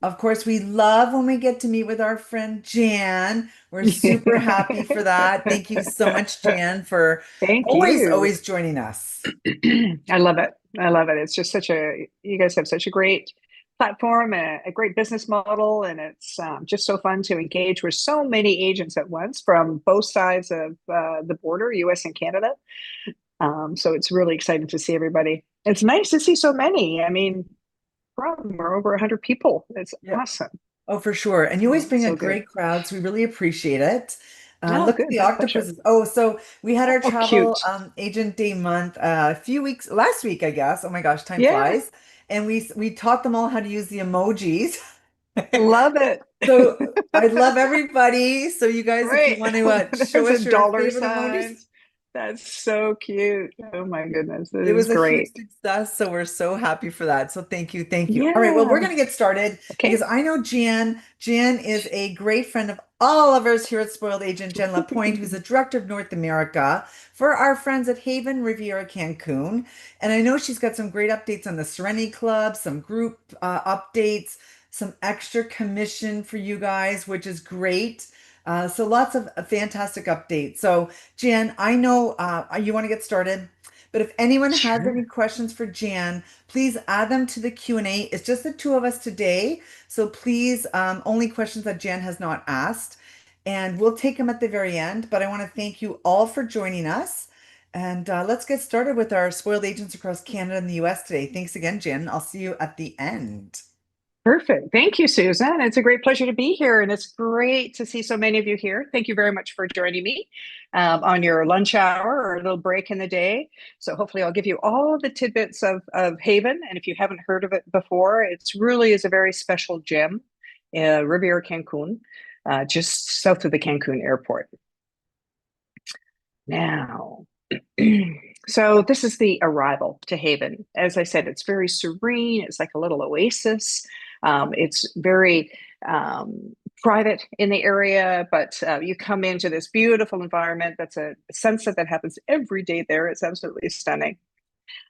Of course, we love when we get to meet with our friend Jan. We're super happy for that. Thank you so much, Jan, for Thank always, you. always joining us. I love it. I love it. It's just you guys have such a great platform and a great business model. And it's just so fun to engage with so many agents at once from both sides of the border, US and Canada. So it's really exciting to see everybody. It's nice to see so many. I mean, we're over 100 people. It's Yeah. awesome. Oh, for sure. And you always bring a So good. great crowd, so we really appreciate it. Oh, Look at good. the My pleasure. octopuses. Oh, so we had our Oh, travel cute. agent day month a few weeks last week, I guess. Oh my gosh, time Yeah, flies. And we taught them all how to use the emojis. love it. So I love everybody. So you guys, if you Right. want to show There's a us your dollar favorite emojis, signs. That's so cute. Oh my goodness. This it is was a huge great. success. So we're so happy for that. So thank you. Thank you. All right. Well, we're Yeah. going to get started because Okay. I know Jan. Jan is a great friend of all of us here at Spoiled Agent, Jen Lapointe, who's the director of North America for our friends at Haven Riviera Cancun. And I know she's got some great updates on the Serenity Club, some group updates, some extra commission for you guys, which is great. So lots of fantastic updates. So Jan, I know you want to get started. But if anyone has any Sure. questions for Jan, please add them to the Q&A. It's just the two of us today. So please, only questions that Jan has not asked. And we'll take them at the very end. But I want to thank you all for joining us. And let's get started with our spoiled agents across Canada and the US today. Thanks again, Jan. I'll see you at the end. Perfect. Thank you, Susan. It's a great pleasure to be here, and it's great to see so many of you here. Thank you very much for joining me on your lunch hour or a little break in the day. So hopefully, I'll give you all the tidbits of Haven. And if you haven't heard of it before, it's really is a very special gem, Riviera Cancun, just south of the Cancun airport. Now, so this is the arrival to Haven. As I said, it's very serene. It's like a little oasis. It's very private in the area, but you come into this beautiful environment. That's a sunset that happens every day there. It's absolutely stunning.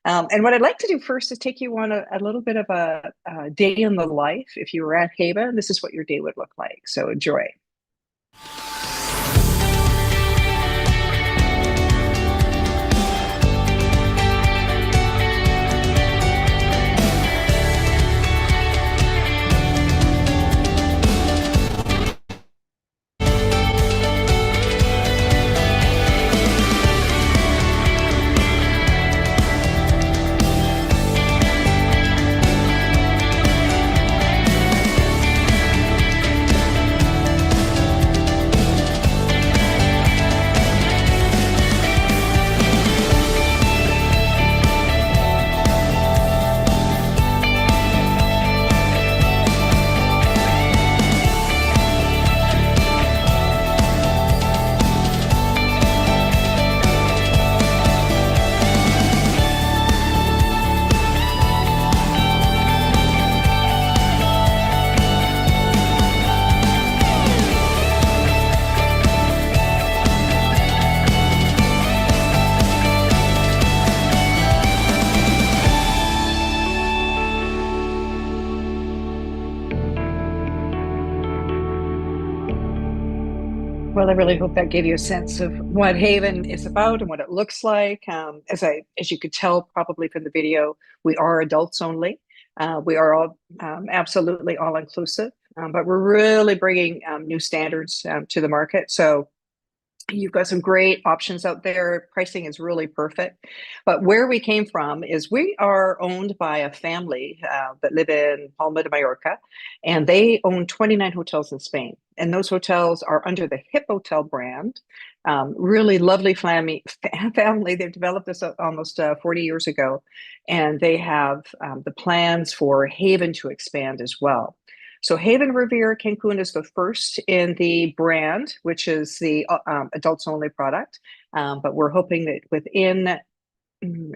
And what I'd like to do first is take you on a little bit of a day in the life. If you were at Haven, this is what your day would look like. So enjoy. Well, I really hope that gave you a sense of what Haven is about and what it looks like. As you could tell probably from the video, we are adults only. We are all absolutely all inclusive, but we're really bringing new standards to the market. So you've got some great options out there. Pricing is really perfect. But where we came from is we are owned by a family that live in Palma de Mallorca, and they own 29 hotels in Spain. And those hotels are under the Hip Hotel brand. Really lovely family. They've developed this almost 40 years ago, and they have the plans for Haven to expand as well. So Haven Riviera Cancun is the first in the brand, which is the adults only product. But we're hoping that within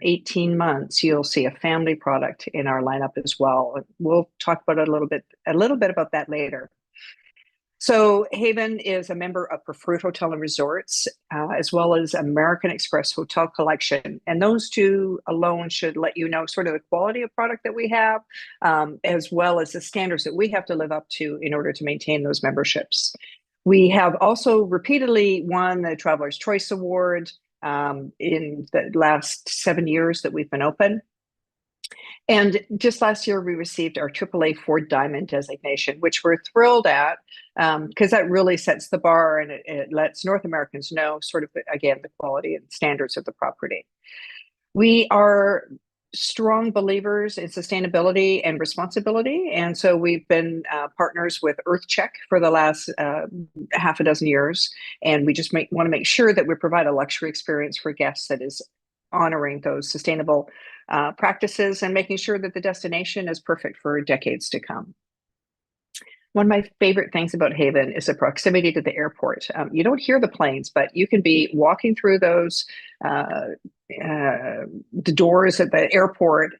18 months, you'll see a family product in our lineup as well. We'll talk about it a little bit about that later. So Haven is a member of Preferred Hotel and Resorts, as well as American Express Hotel Collection. And those two alone should let you know sort of the quality of product that we have, as well as the standards that we have to live up to in order to maintain those memberships. We have also repeatedly won the Traveler's Choice Award in the last 7 years that we've been open. And just last year, we received our AAA Ford Diamond designation, which we're thrilled at because that really sets the bar and it lets North Americans know sort of, again, the quality and standards of the property. We are strong believers in sustainability and responsibility. And so we've been partners with EarthCheck for the last half a dozen years. And we just want to make sure that we provide a luxury experience for guests that is honoring those sustainable practices and making sure that the destination is perfect for decades to come. One of my favorite things about Haven is the proximity to the airport. You don't hear the planes, but you can be walking through those the doors at the airport,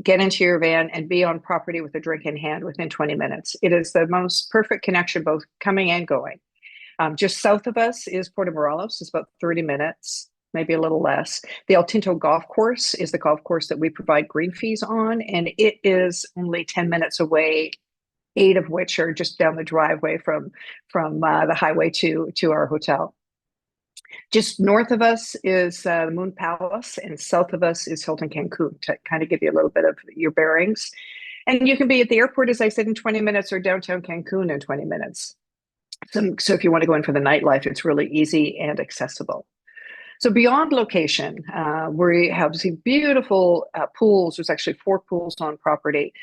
get into your van, and be on property with a drink in hand within 20 minutes. It is the most perfect connection, both coming and going. Just south of us is Puerto Morelos. It's about 30 minutes, maybe a little less. The El Tinto Golf Course is the golf course that we provide green fees on, and it is only 10 minutes away, 8 of which are just down the driveway from the highway to our hotel. Just north of us is the Moon Palace, and south of us is Hilton Cancun, to kind of give you a little bit of your bearings. And you can be at the airport, as I said, in 20 minutes, or downtown Cancun in 20 minutes. So if you want to go in for the nightlife, it's really easy and accessible. So beyond location, we have some beautiful pools. There's actually 4 pools on property.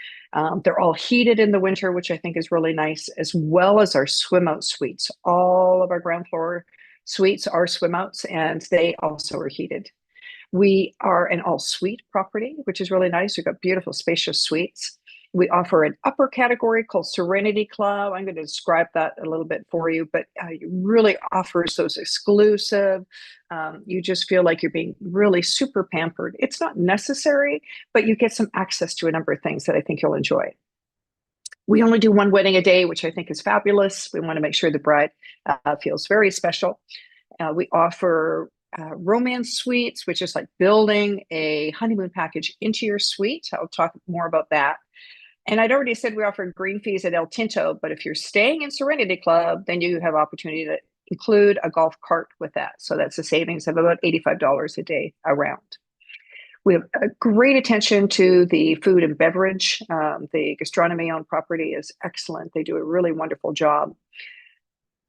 They're all heated in the winter, which I think is really nice, as well as our swim out suites. All of our ground floor suites are swim outs, and they also are heated. We are an all suite property, which is really nice. We've got beautiful, spacious suites. We offer an upper category called Serenity Club. I'm going to describe that a little bit for you, but it really offers those exclusive. You just feel like you're being really super pampered. It's not necessary, but you get some access to a number of things that I think you'll enjoy. We only do 1 wedding a day, which I think is fabulous. We want to make sure the bride feels very special. We offer romance suites, which is like building a honeymoon package into your suite. I'll talk more about that. And I'd already said we offer green fees at El Tinto, but if you're staying in Serenity Club, then you have opportunity to include a golf cart with that. So that's a savings of about $85 a day around. We have a great attention to the food and beverage. The gastronomy on property is excellent. They do a really wonderful job.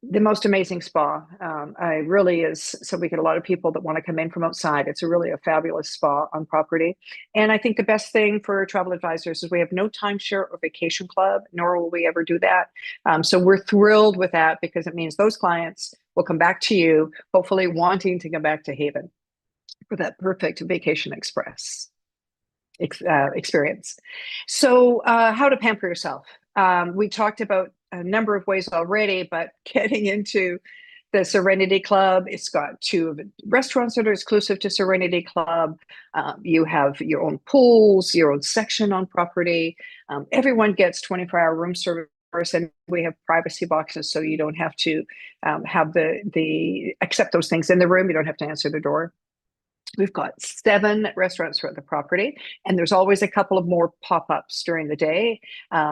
The most amazing spa. I really is. So we get a lot of people that want to come in from outside. It's really a fabulous spa on property. And I think the best thing for travel advisors is we have no timeshare or vacation club, nor will we ever do that. So we're thrilled with that because it means those clients will come back to you, hopefully wanting to come back to Haven for that perfect vacation express experience. So how to pamper yourself. We talked about a number of ways already, but getting into the Serenity Club, it's got 2 restaurants that are exclusive to Serenity Club. You have your own pools, your own section on property. Everyone gets 24-hour room service, and we have privacy boxes, so you don't have to have the accept those things in the room. You don't have to answer the door. We've got 7 restaurants throughout the property, and there's always a couple of more pop-ups during the day.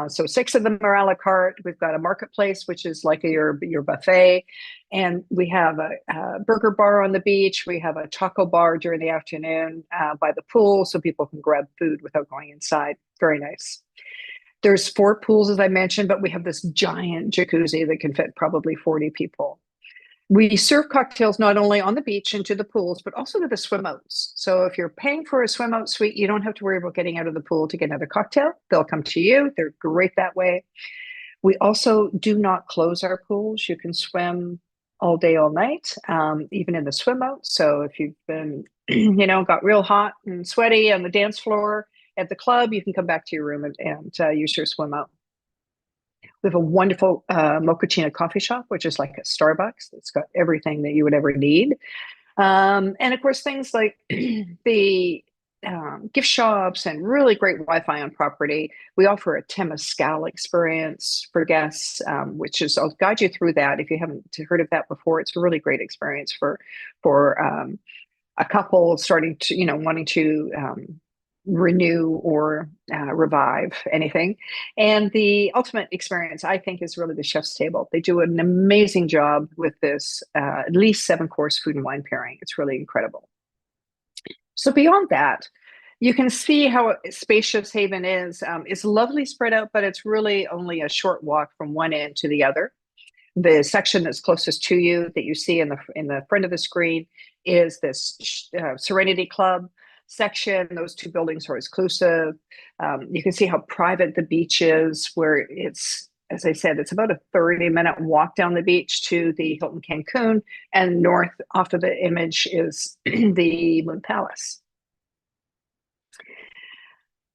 So 6 of them are a la carte. We've got a marketplace, which is like your buffet. And we have a burger bar on the beach. We have a taco bar during the afternoon by the pool, so people can grab food without going inside. Very nice. There's 4 pools, as I mentioned, but we have this giant jacuzzi that can fit probably 40 people. We serve cocktails not only on the beach and to the pools, but also to the swim outs. So if you're paying for a swim out suite, you don't have to worry about getting out of the pool to get another cocktail. They'll come to you. They're great that way. We also do not close our pools. You can swim all day, all night, even in the swim out. So if you've been, got real hot and sweaty on the dance floor at the club, you can come back to your room and use your swim out. We have a wonderful mochaccino coffee shop, which is like a Starbucks. It's got everything that you would ever need. And of course, things like the gift shops and really great Wi-Fi on property. We offer a Temescal experience for guests, which is I'll guide you through that if you haven't heard of that before. It's a really great experience for a couple starting to wanting to renew or revive anything. And the ultimate experience, I think, is really the chef's table. They do an amazing job with this at least 7-course food and wine pairing. It's really incredible. So beyond that, you can see how spacious Haven is. It's lovely spread out, but it's really only a short walk from one end to the other. The section that's closest to you that you see in the front of the screen is this Serenity Club section. Those two buildings are exclusive. You can see how private the beach is, where it's, as I said, it's about a 30-minute walk down the beach to the Hilton Cancun, and north off of the image is the Moon Palace.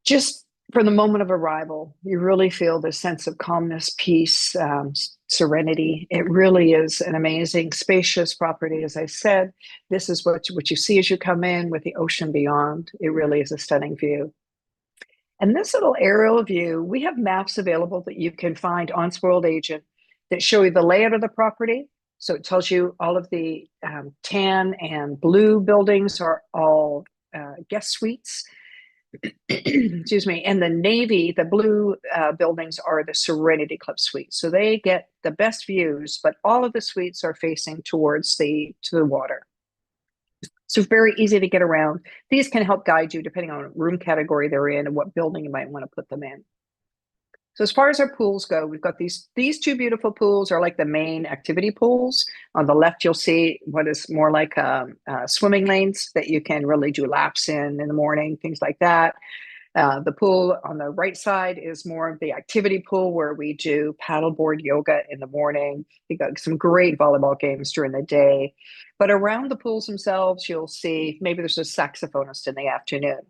Just for the moment of arrival, you really feel this sense of calmness, peace, serenity. It really is an amazing, spacious property. As I said, this is what you see as you come in with the ocean beyond. It really is a stunning view. And this little aerial view, we have maps available that you can find on Spoiled Agent that show you the layout of the property. So it tells you all of the tan and blue buildings are all guest suites. Excuse me. And the navy, the blue buildings are the Serenity Club suites. So they get the best views, but all of the suites are facing towards the water. So very easy to get around. These can help guide you depending on what room category they're in and what building you might want to put them in. So as far as our pools go, we've got these two beautiful pools are like the main activity pools. On the left, you'll see what is more like swimming lanes that you can really do laps in the morning, things like that. The pool on the right side is more of the activity pool where we do paddleboard yoga in the morning. We got some great volleyball games during the day. But around the pools themselves, you'll see maybe there's a saxophonist in the afternoon,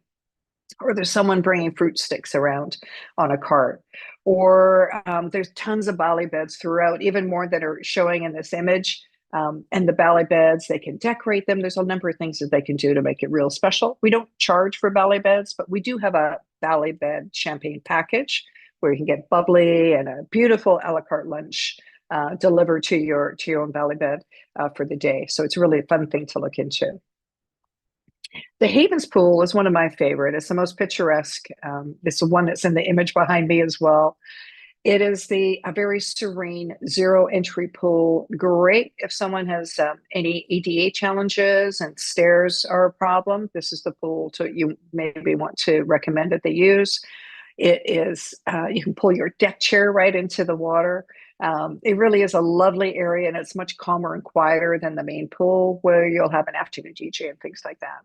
or there's someone bringing fruit sticks around on a cart, or there's tons of bally beds throughout, even more that are showing in this image. And the bally beds, they can decorate them. There's a number of things that they can do to make it real special. We don't charge for bally beds, but we do have a bally bed champagne package where you can get bubbly and a beautiful a la carte lunch delivered to your own bally bed for the day. So it's really a fun thing to look into. The Havens pool is one of my favorite. It's the most picturesque. It's the one that's in the image behind me as well. It is a very serene zero entry pool. Great if someone has any ADA challenges and stairs are a problem. This is the pool you maybe want to recommend that they use. It is, you can pull your deck chair right into the water. It really is a lovely area, and it's much calmer and quieter than the main pool where you'll have an afternoon DJ and things like that.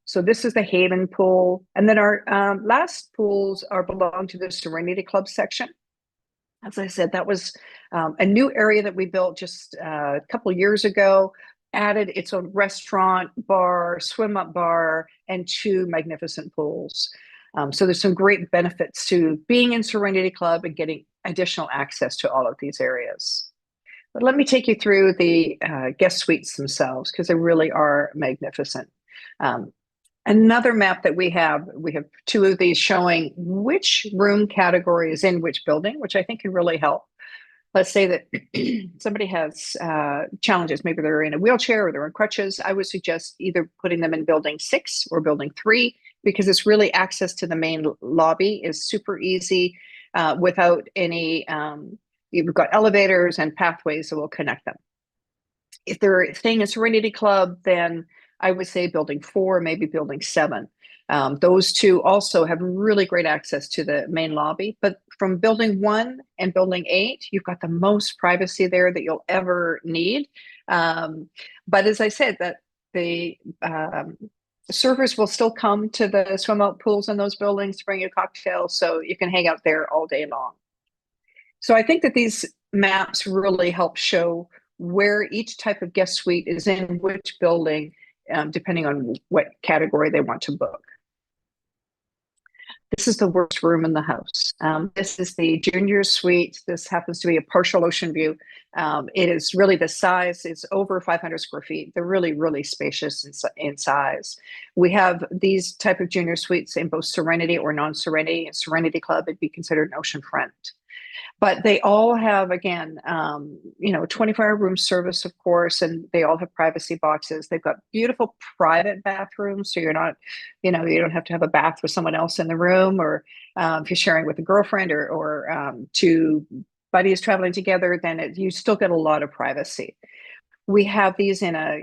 So this is the Haven pool. And then our last pools belong to the Serenity Club section. As I said, that was a new area that we built just a couple of years ago, added its own restaurant, bar, swim up bar, and 2 magnificent pools. So there's some great benefits to being in Serenity Club and getting additional access to all of these areas. But let me take you through the guest suites themselves, because they really are magnificent. Another map that we have 2 of these showing which room category is in which building, which I think can really help. Let's say that somebody has challenges. Maybe they're in a wheelchair or they're on crutches. I would suggest either putting them in building 6 or building 3, because it's really access to the main lobby is super easy without any, you've got elevators and pathways that will connect them. If they're staying in Serenity Club, then I would say building 4, maybe building 7. Those 2 also have really great access to the main lobby. But from building 1 and building 8, you've got the most privacy there that you'll ever need. But as I said, that the servers will still come to the swim out pools in those buildings to bring you cocktails, so you can hang out there all day long. So I think that these maps really help show where each type of guest suite is in which building, depending on what category they want to book. This is the worst room in the house. This is the junior suite. This happens to be a partial ocean view. It is really the size, it's over 500 square feet. They're really, really spacious in size. We have these type of junior suites in both Serenity or non-Serenity. Serenity Club would be considered an oceanfront. But they all have, again, 24-hour room service, of course, and they all have privacy boxes. They've got beautiful private bathrooms, so you're not, you don't have to have a bath with someone else in the room, or if you're sharing with a girlfriend or two buddies traveling together, then you still get a lot of privacy. We have these in a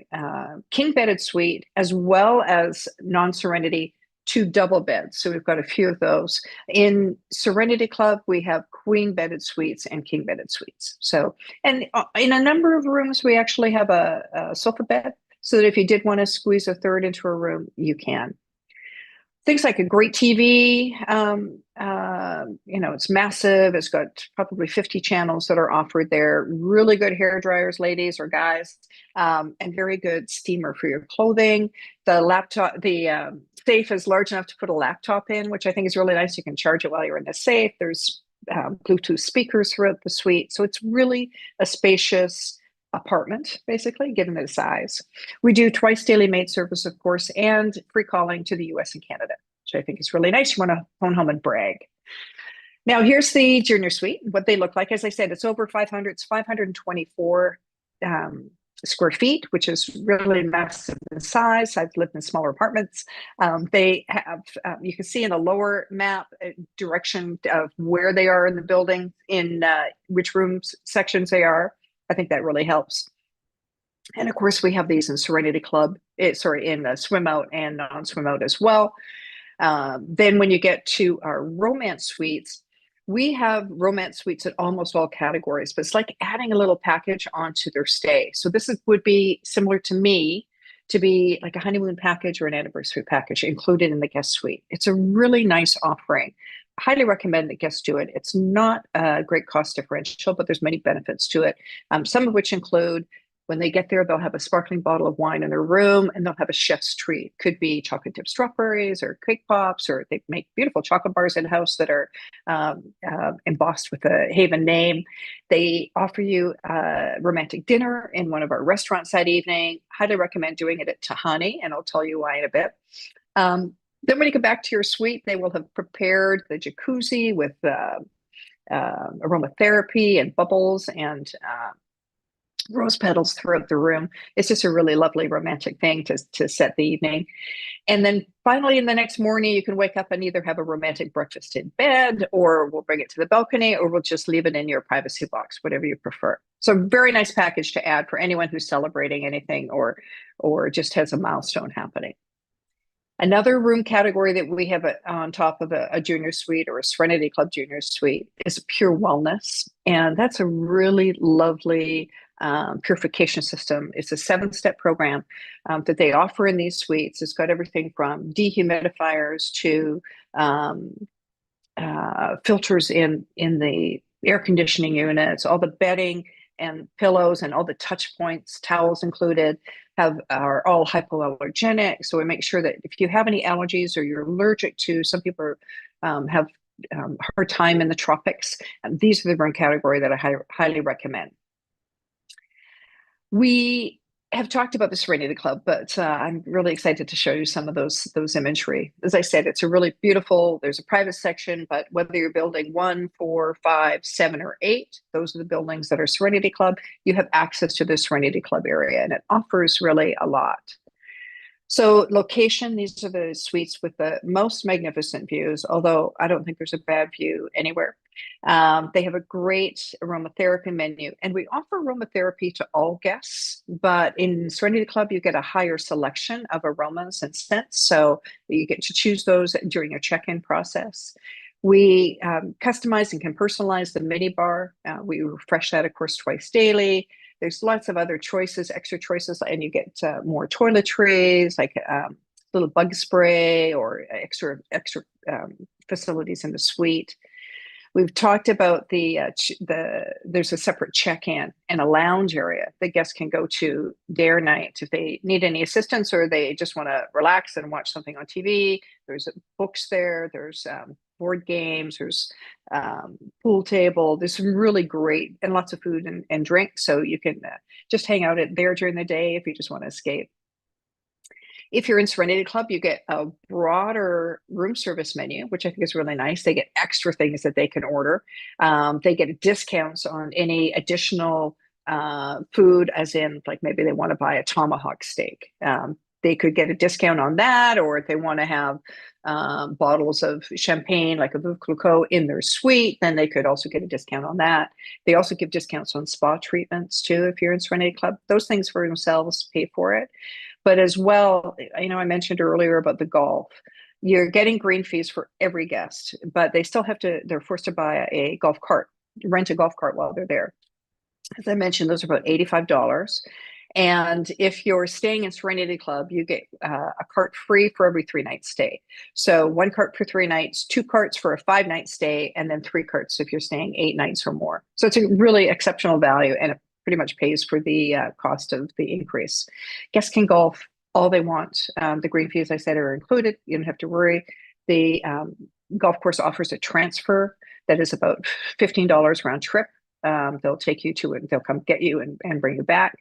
king bedded suite as well as non-Serenity, two double beds. So we've got a few of those. In Serenity Club, we have queen bedded suites and king bedded suites. So, and in a number of rooms, we actually have a sofa bed so that if you did want to squeeze a third into a room, you can. Things like a great TV, it's massive. It's got probably 50 channels that are offered there. Really good hair dryers, ladies or guys, and very good steamer for your clothing. The safe is large enough to put a laptop in, which I think is really nice. You can charge it while you're in the safe. There's Bluetooth speakers throughout the suite. So it's really a spacious apartment, basically, given the size. We do twice daily maid service, of course, and free calling to the US and Canada, which I think is really nice. You want to phone home and brag. Now, here's the junior suite, what they look like. As I said, it's over 500, it's 524 square feet, which is really massive in size. I've lived in smaller apartments. They have, you can see in the lower map, direction of where they are in the building, in which rooms sections they are. I think that really helps. And of course, we have these in Serenity Club, in swim out and non-swim out as well. Then when you get to our romance suites, we have romance suites at almost all categories, but it's like adding a little package onto their stay. So would be similar to me, to be like a honeymoon package or an anniversary package included in the guest suite. It's a really nice offering. Highly recommend that guests do it. It's not a great cost differential, but there's many benefits to it. Some of which include, when they get there, they'll have a sparkling bottle of wine in their room, and they'll have a chef's treat. Could be chocolate dipped strawberries or cake pops, or they make beautiful chocolate bars in-house that are embossed with a Haven name. They offer you a romantic dinner in one of our restaurants that evening. Highly recommend doing it at Tahani, and I'll tell you why in a bit. Then when you go back to your suite, they will have prepared the jacuzzi with aromatherapy and bubbles and rose petals throughout the room. It's just a really lovely romantic thing to set the evening. And then finally, in the next morning, you can wake up and either have a romantic breakfast in bed, or we'll bring it to the balcony, or we'll just leave it in your privacy box, whatever you prefer. So very nice package to add for anyone who's celebrating anything or just has a milestone happening. Another room category that we have on top of a junior suite or a Serenity Club junior suite is pure wellness. And that's a really lovely purification system. It's a 7-step program that they offer in these suites. It's got everything from dehumidifiers to filters in the air conditioning units, all the bedding and pillows and all the touch points, towels included, are all hypoallergenic. So we make sure that if you have any allergies or you're allergic to, some people have hard time in the tropics, these are the room category that I highly recommend. We have talked about the Serenity Club, but I'm really excited to show you some of those imagery. As I said, it's a really beautiful, there's a private section, but whether you're building 1, 4, 5, 7, or 8, those are the buildings that are Serenity Club, you have access to the Serenity Club area, and it offers really a lot. So location, these are the suites with the most magnificent views, although I don't think there's a bad view anywhere. They have a great aromatherapy menu, and we offer aromatherapy to all guests, but in Serenity Club, you get a higher selection of aromas and scents, so you get to choose those during your check-in process. We customize and can personalize the mini bar. We refresh that, of course, twice daily. There's lots of other choices, extra choices, and you get more toiletries, like little bug spray or extra facilities in the suite. We've talked about there's a separate check-in and a lounge area that guests can go to day or night if they need any assistance or they just want to relax and watch something on TV. There's books there. There's board games. There's pool table. There's some really great and lots of food and drink. So you can just hang out there during the day if you just want to escape. If you're in Serenity Club, you get a broader room service menu, which I think is really nice. They get extra things that they can order. They get discounts on any additional food, as in, like maybe they want to buy a tomahawk steak. They could get a discount on that, or if they want to have bottles of champagne, like a Veuve Clicquot, in their suite, then they could also get a discount on that. They also give discounts on spa treatments too if you're in Serenity Club. Those things for themselves pay for it. But as well, I mentioned earlier about the golf. You're getting green fees for every guest, but they're forced to buy a golf cart, rent a golf cart while they're there. As I mentioned, those are about $85. And if you're staying in Serenity Club, you get a cart free for every 3 night stay. So 1 cart for 3 nights, 2 carts for a 5 night stay, and then 3 carts if you're staying 8 nights or more. So it's a really exceptional value, and it pretty much pays for the cost of the increase. Guests can golf all they want. The green fees, I said, are included. You don't have to worry. The golf course offers a transfer that is about $15 round trip. They'll take you to it. They'll come get you and bring you back.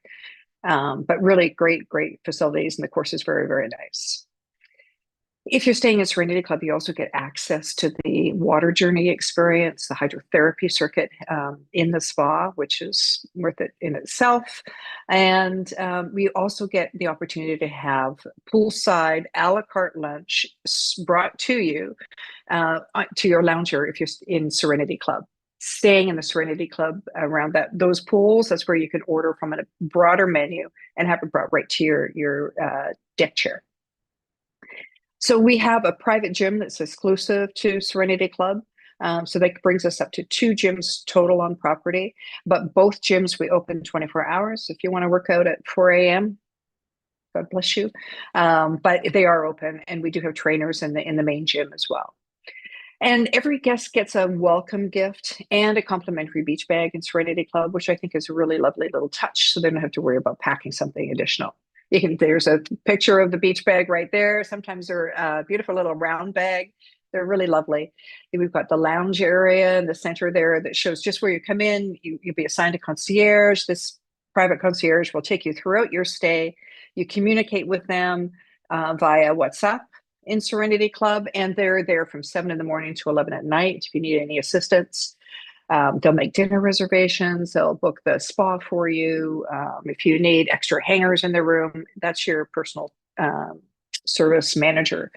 But really great facilities, and the course is very, very nice. If you're staying in Serenity Club, you also get access to the water journey experience, the hydrotherapy circuit in the spa, which is worth it in itself. And we also get the opportunity to have poolside a la carte lunch brought to you, to your lounger if you're in Serenity Club. Staying in the Serenity Club around those pools, that's where you can order from a broader menu and have it brought right to your deck chair. So we have a private gym that's exclusive to Serenity Club. So that brings us up to 2 gyms total on property. But both gyms we open 24 hours. If you want to work out at 4 a.m., God bless you. But they are open, and we do have trainers in the main gym as well. And every guest gets a welcome gift and a complimentary beach bag in Serenity Club, which I think is a really lovely little touch. So they don't have to worry about packing something additional. There's a picture of the beach bag right there. Sometimes they're a beautiful little round bag. They're really lovely. We've got the lounge area in the center there that shows just where you come in. You'll be assigned a concierge. This private concierge will take you throughout your stay. You communicate with them via WhatsApp in Serenity Club, and they're there from 7 in the morning to 11 at night if you need any assistance. They'll make dinner reservations. They'll book the spa for you. If you need extra hangers in the room, that's your personal service manager.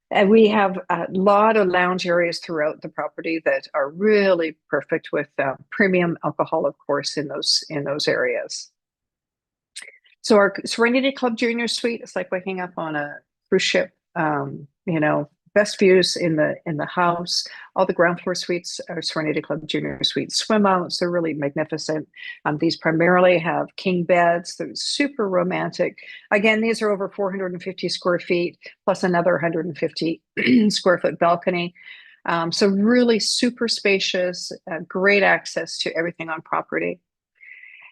And we have a lot of lounge areas throughout the property that are really perfect with premium alcohol, of course, in those areas. So our Serenity Club Junior Suite is like waking up on a cruise ship. Best views in the house. All the ground floor suites are Serenity Club Junior Suite swim outs. They're really magnificent. These primarily have king beds. They're super romantic. Again, these are over 450 square feet plus another 150 square foot balcony. So really super spacious, great access to everything on property.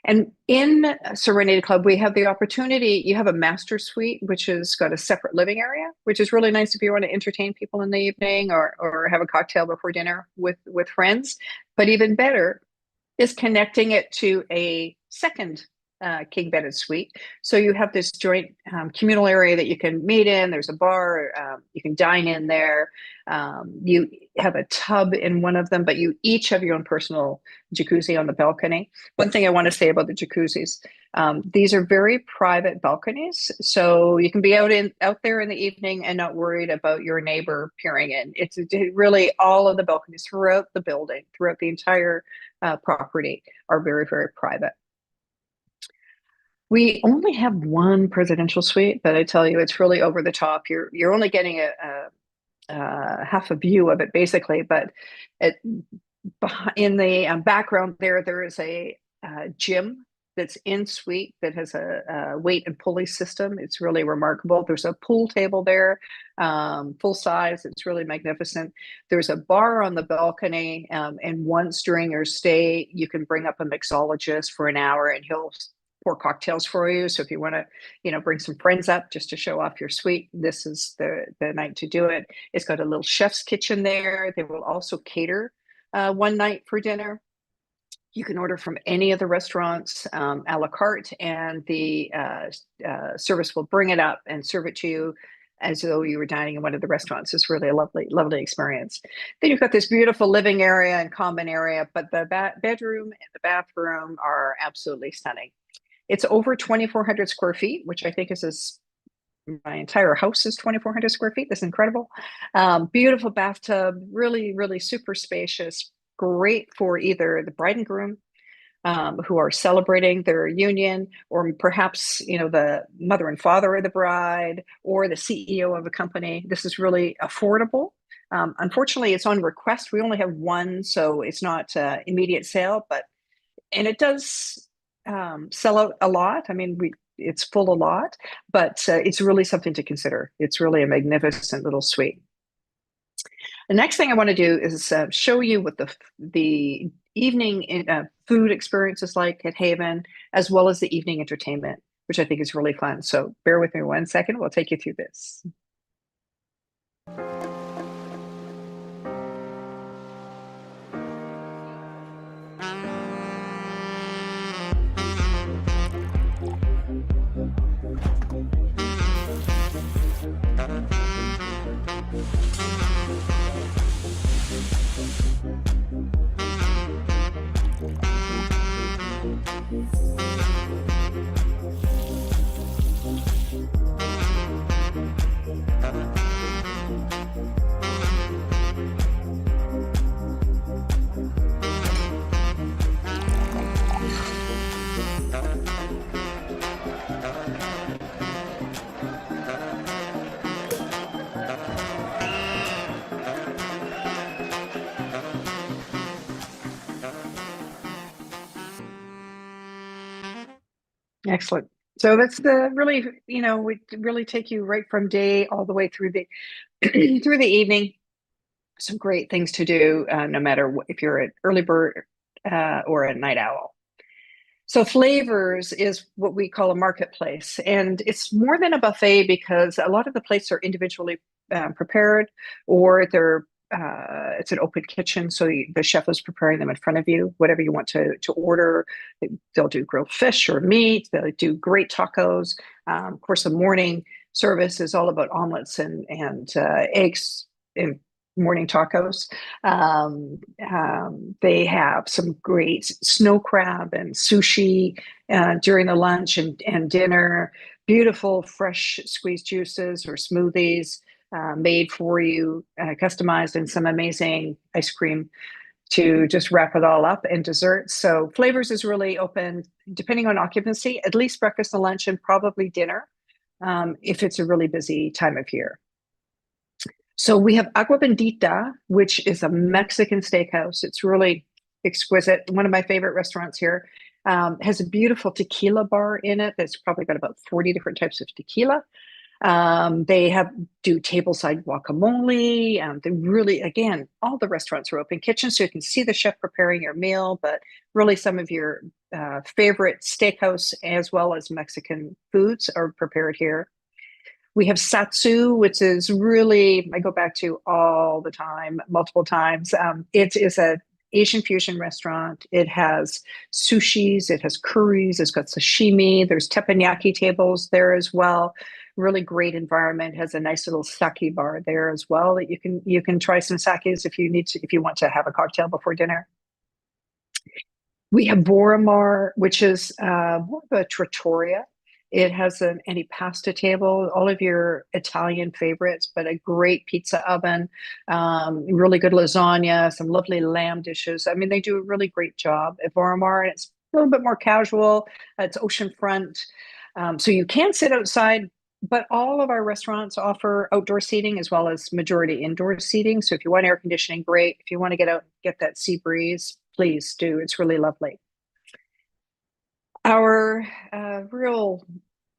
And in Serenity Club, we have the opportunity, you have a master suite, which has got a separate living area, which is really nice if you want to entertain people in the evening or have a cocktail before dinner with friends. But even better is connecting it to a second king bedded suite. So you have this joint communal area that you can meet in. There's a bar. You can dine in there. You have a tub in one of them, but you each have your own personal jacuzzi on the balcony. One thing I want to say about the jacuzzis, these are very private balconies. So you can be out there in the evening and not worried about your neighbor peering in. It's really all of the balconies throughout the building, throughout the entire property are very, very private. We only have one presidential suite, but I tell you, it's really over the top. You're only getting a half a view of it, basically. But in the background there is a gym that's in suite that has a weight and pulley system. It's really remarkable. There's a pool table there, full size. It's really magnificent. There's a bar on the balcony, and once during your stay, you can bring up a mixologist for an hour, and he'll pour cocktails for you. So if you want to, bring some friends up just to show off your suite, this is the night to do it. It's got a little chef's kitchen there. They will also cater one night for dinner. You can order from any of the restaurants a la carte, and the service will bring it up and serve it to you as though you were dining in one of the restaurants. It's really a lovely, lovely experience. Then you've got this beautiful living area and common area, but the bedroom and the bathroom are absolutely stunning. It's over 2,400 square feet, which I think is my entire house is 2,400 square feet. That's incredible. Beautiful bathtub, really, really super spacious, great for either the bride and groom who are celebrating their union, or perhaps the mother and father of the bride, or the CEO of a company. This is really affordable. Unfortunately, it's on request. We only have one, so it's not immediate sale, and it does sell out a lot. I mean, it's full a lot, but it's really something to consider. It's really a magnificent little suite. The next thing I want to do is show you what the evening food experience is like at Haven, as well as the evening entertainment, which I think is really fun. So bear with me 1 second. We'll take you through this. Excellent. So that's the really, we really take you right from day all the way through the through the evening. Some great things to do, no matter if you're an early bird or a night owl. So Flavors is what we call a marketplace, and it's more than a buffet because a lot of the plates are individually prepared, or it's an open kitchen, so the chef is preparing them in front of you. Whatever you want to order, they'll do grilled fish or meat. They'll do great tacos. Of course, the morning service is all about omelets and eggs and morning tacos. They have some great snow crab and sushi during the lunch and dinner. Beautiful fresh squeezed juices or smoothies made for you, customized, and some amazing ice cream to just wrap it all up, and desserts. So Flavors is really open, depending on occupancy, at least breakfast and lunch, and probably dinner if it's a really busy time of year. So we have Agua Bendita, which is a Mexican steakhouse. It's really exquisite. One of my favorite restaurants here. Has a beautiful tequila bar in it that's probably got about 40 different types of tequila. They do tableside guacamole. They really, again, all the restaurants are open kitchen, so you can see the chef preparing your meal, but really some of your favorite steakhouse as well as Mexican foods are prepared here. We have Satsu, which is really, I go back to all the time, multiple times. It is a Asian fusion restaurant. It has sushis, it has curries, it's got sashimi. There's teppanyaki tables there as well. Really great environment. Has a nice little sake bar there as well that you can try some sakes if you want to have a cocktail before dinner. We have Boramar, which is more of a trattoria. It has an antipasta table, all of your Italian favorites, but a great pizza oven, really good lasagna, some lovely lamb dishes. I mean, they do a really great job at Boramar. It's a little bit more casual. It's oceanfront. So you can sit outside, but all of our restaurants offer outdoor seating as well as majority indoor seating. So if you want air conditioning, great. If you want to get out, get that sea breeze, please do. It's really lovely. Our real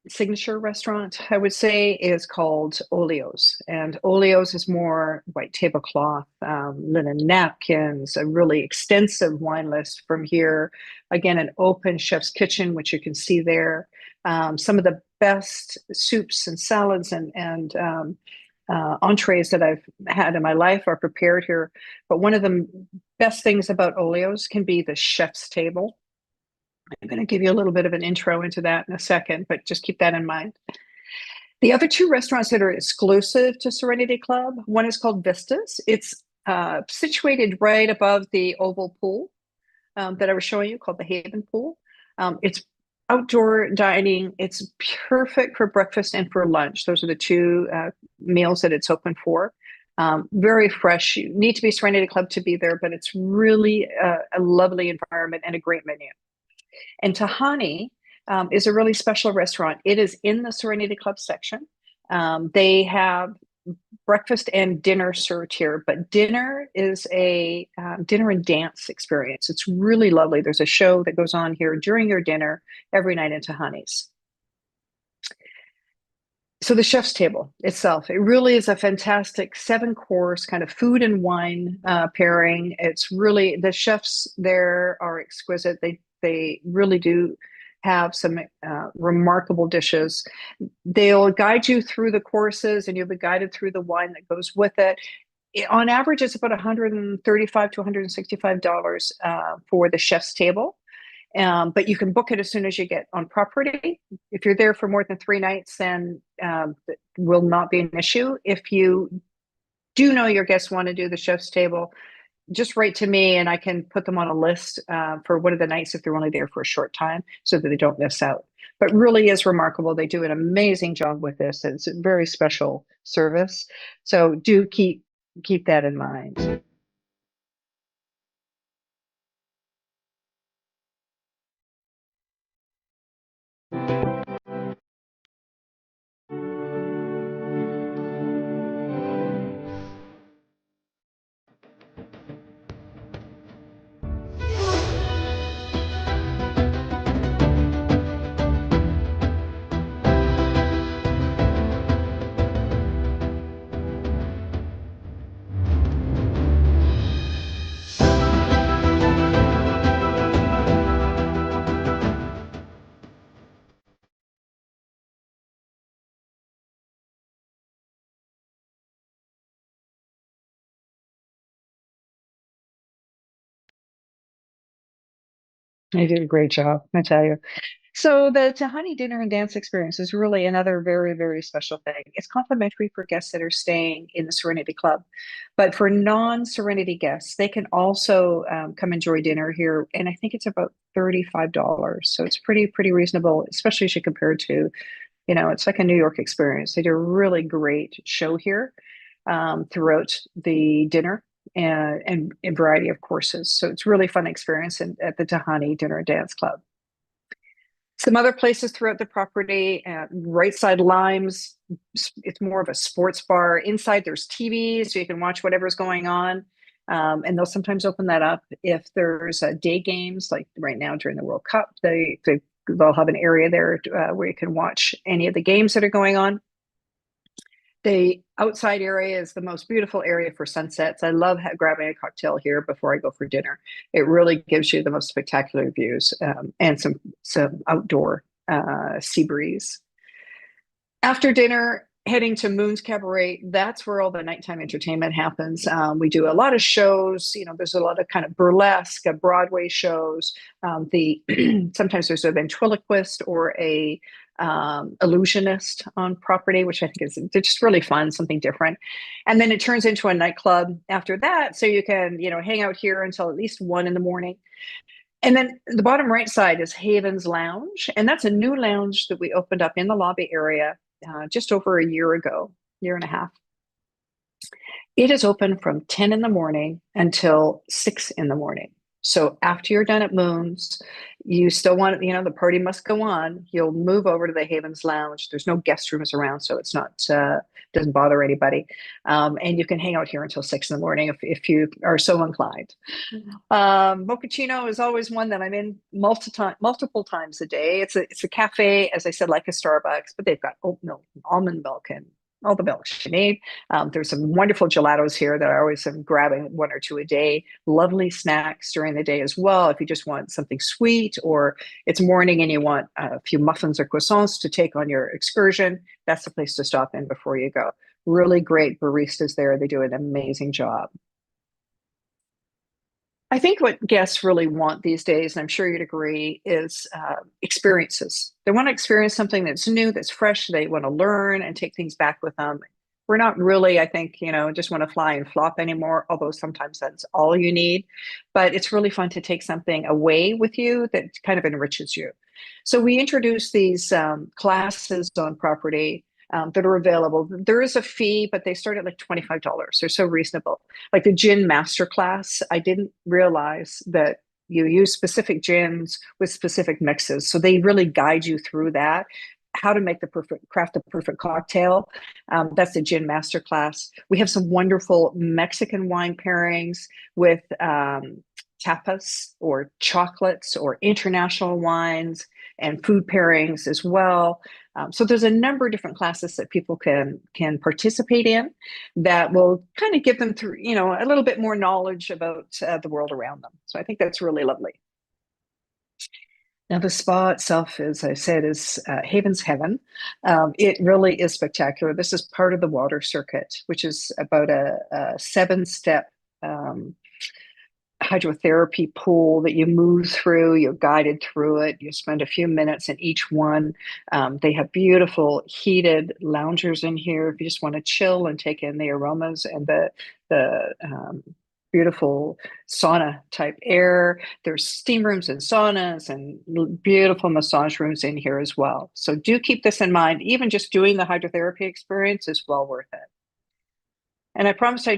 signature restaurant, I would say, is called Olio's. And Olio's is more white tablecloth, linen napkins, a really extensive wine list from here. Again, an open chef's kitchen, which you can see there. Some of the best soups and salads and entrees that I've had in my life are prepared here. But one of the best things about Olio's can be the chef's table. I'm going to give you a little bit of an intro into that in a second, but just keep that in mind. The other two restaurants that are exclusive to Serenity Club, one is called Vistas. It's situated right above the oval pool that I was showing you, called the Haven Pool. It's outdoor dining. It's perfect for breakfast and for lunch. Those are the two meals that it's open for. Very fresh. You need to be Serenity Club to be there, but it's really a lovely environment and a great menu. And Tahani is a really special restaurant. It is in the Serenity Club section. They have breakfast and dinner served here, but dinner is a dinner and dance experience. It's really lovely. There's a show that goes on here during your dinner every night in Tahani's. So the chef's table itself, it really is a fantastic 7 course kind of food and wine pairing. It's really, the chefs there are exquisite. They really do have some remarkable dishes. They'll guide you through the courses and you'll be guided through the wine that goes with it. On average, it's about $135 to $165 for the chef's table. But you can book it as soon as you get on property. If you're there for more than 3 nights, then it will not be an issue. If you do know your guests want to do the chef's table, just write to me and I can put them on a list for one of the nights if they're only there for a short time so that they don't miss out. But really is remarkable. They do an amazing job with this. It's a very special service. So do keep that in mind. They did a great job, I tell you. So the Tahani dinner and dance experience is really another very, very special thing. It's complimentary for guests that are staying in the Serenity Club, but for non-Serenity guests, they can also come enjoy dinner here, and I think it's about $35. So it's pretty reasonable, especially as you compare to, it's like a New York experience. They do a really great show here throughout the dinner and a variety of courses. So it's really fun experience at the Tahani Dinner and Dance Club. Some other places throughout the property, right side Limes, it's more of a sports bar. Inside there's TVs, so you can watch whatever's going on. And they'll sometimes open that up if there's day games, like right now during the World Cup. They'll have an area there where you can watch any of the games that are going on. The outside area is the most beautiful area for sunsets. I love grabbing a cocktail here before I go for dinner. It really gives you the most spectacular views and some outdoor sea breeze. After dinner, heading to Moon's Cabaret, that's where all the nighttime entertainment happens. We do a lot of shows. There's a lot of kind of burlesque, Broadway shows. Sometimes there's a ventriloquist or a illusionist on property, which I think is just really fun, something different. And then it turns into a nightclub after that. So you can, hang out here until at least 1 a.m. And then the bottom right side is Haven's Lounge. And that's a new lounge that we opened up in the lobby area just over a year ago, year and a half. It is open from 10 in the morning until 6 in the morning. So after you're done at Moon's, you still want, the party must go on. You'll move over to the Havens Lounge. There's no guest rooms around, so it's not doesn't bother anybody. And you can hang out here until 6 in the morning if you are so inclined. Mochaccino is always one that I'm in multiple times a day. It's a cafe, as I said, like a Starbucks, but they've got oat milk, and almond milk, and all the milks you need. There's some wonderful gelatos here that I always am grabbing one or two a day. Lovely snacks during the day as well. If you just want something sweet, or it's morning and you want a few muffins or croissants to take on your excursion, that's the place to stop in before you go. Really great baristas there. They do an amazing job. I think what guests really want these days, and I'm sure you'd agree, is experiences. They want to experience something that's new, that's fresh. They want to learn and take things back with them. We're not really, I think, just want to fly and flop anymore, although sometimes that's all you need. But it's really fun to take something away with you that kind of enriches you. So we introduce these classes on property that are available. There is a fee, but they start at like $25. They're so reasonable. Like the gin master class, I didn't realize that you use specific gins with specific mixes. So they really guide you through that, how to make craft the perfect cocktail. That's the gin master class. We have some wonderful Mexican wine pairings with tapas or chocolates or international wines and food pairings as well. So there's a number of different classes that people can participate in that will kind of give them through, a little bit more knowledge about the world around them. So I think that's really lovely. Now the spa itself, as I said, is Haven's Heaven. It really is spectacular. This is part of the water circuit, which is about a 7-step hydrotherapy pool that you move through. You're guided through it. You spend a few minutes in each one. They have beautiful heated loungers in here if you just want to chill and take in the aromas and the beautiful sauna type air. There's steam rooms and saunas and beautiful massage rooms in here as well. So do keep this in mind. Even just doing the hydrotherapy experience is well worth it. And I promised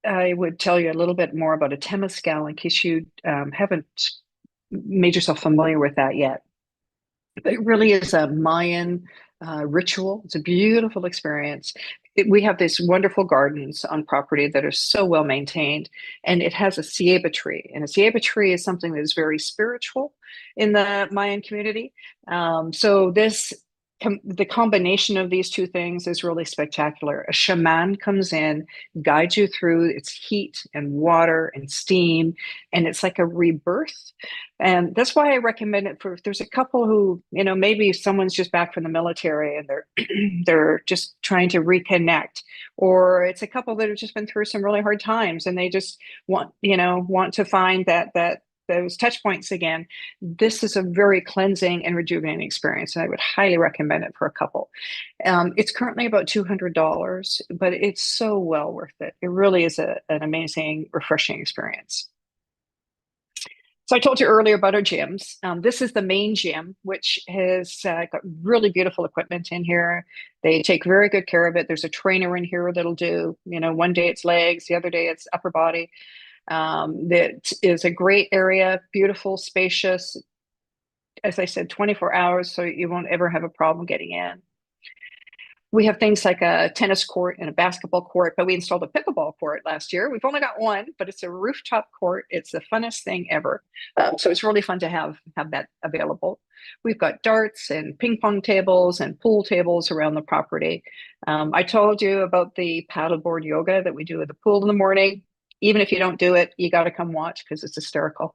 I would tell you a little bit more about a temazcal in case you haven't made yourself familiar with that yet. But it really is a Mayan ritual. It's a beautiful experience. We have these wonderful gardens on property that are so well maintained, and it has a ceiba tree. And a ceiba tree is something that is very spiritual in the Mayan community. So the combination of these two things is really spectacular. A shaman comes in, guides you through its heat and water and steam, and it's like a rebirth. And that's why I recommend it for if there's a couple who, maybe someone's just back from the military and they're they're just trying to reconnect, or it's a couple that have just been through some really hard times and they just want to find that those touch points again. This is a very cleansing and rejuvenating experience, and I would highly recommend it for a couple. It's currently about $200, but it's so well worth it. It really is an amazing, refreshing experience. So I told you earlier about our gyms. This is the main gym, which has got really beautiful equipment in here. They take very good care of it. There's a trainer in here that'll do, one day it's legs, the other day it's upper body. That is a great area, beautiful, spacious. As I said, 24 hours, so you won't ever have a problem getting in. We have things like a tennis court and a basketball court, but we installed a pickleball court last year. We've only got one, but it's a rooftop court. It's the funnest thing ever. So it's really fun to have that available. We've got darts and ping pong tables and pool tables around the property. I told you about the paddleboard yoga that we do at the pool in the morning. Even if you don't do it, you got to come watch because it's hysterical.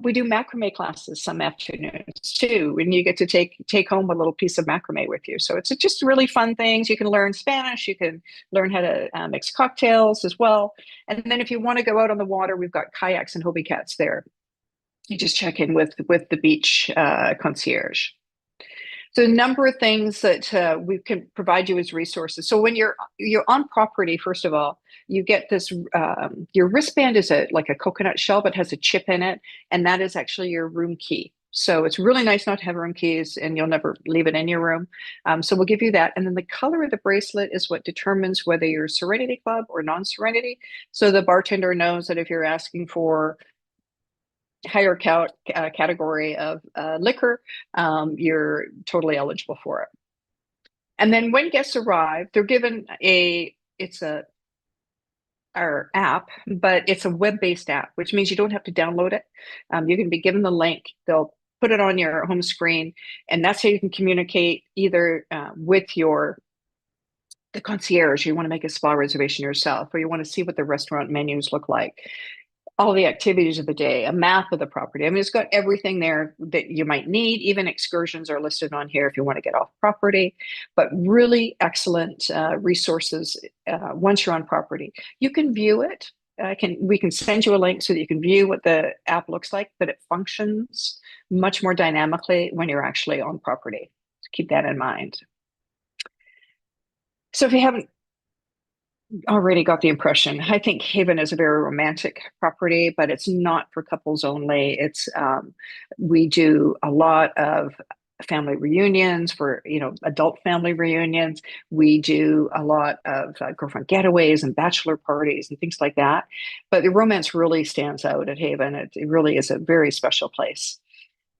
We do macrame classes some afternoons too, and you get to take home a little piece of macrame with you. So it's just really fun things. You can learn Spanish. You can learn how to mix cocktails as well. And then if you want to go out on the water, we've got kayaks and hobie cats there. You just check in with the beach concierge. So a number of things that we can provide you as resources. So when you're on property, first of all, you get this. Your wristband is like a coconut shell, but has a chip in it, and that is actually your room key. So it's really nice not to have room keys, and you'll never leave it in your room. So we'll give you that, and then the color of the bracelet is what determines whether you're Serenity Club or non-Serenity. So the bartender knows that if you're asking for higher category of liquor, you're totally eligible for it. And then when guests arrive, they're given it's a our app, but it's a web-based app, which means you don't have to download it. You can be given the link. They'll put it on your home screen, and that's how you can communicate either with the concierge. You want to make a spa reservation yourself, or you want to see what the restaurant menus look like, all the activities of the day, a map of the property. I mean, it's got everything there that you might need. Even excursions are listed on here if you want to get off property, but really excellent resources once you're on property. You can view it. We can send you a link so that you can view what the app looks like, but it functions much more dynamically when you're actually on property. So keep that in mind. So if you haven't already got the impression. I think Haven is a very romantic property, but it's not for couples only. It's we do a lot of family reunions for adult family reunions. We do a lot of girlfriend getaways and bachelor parties and things like that. But the romance really stands out at Haven. It really is a very special place.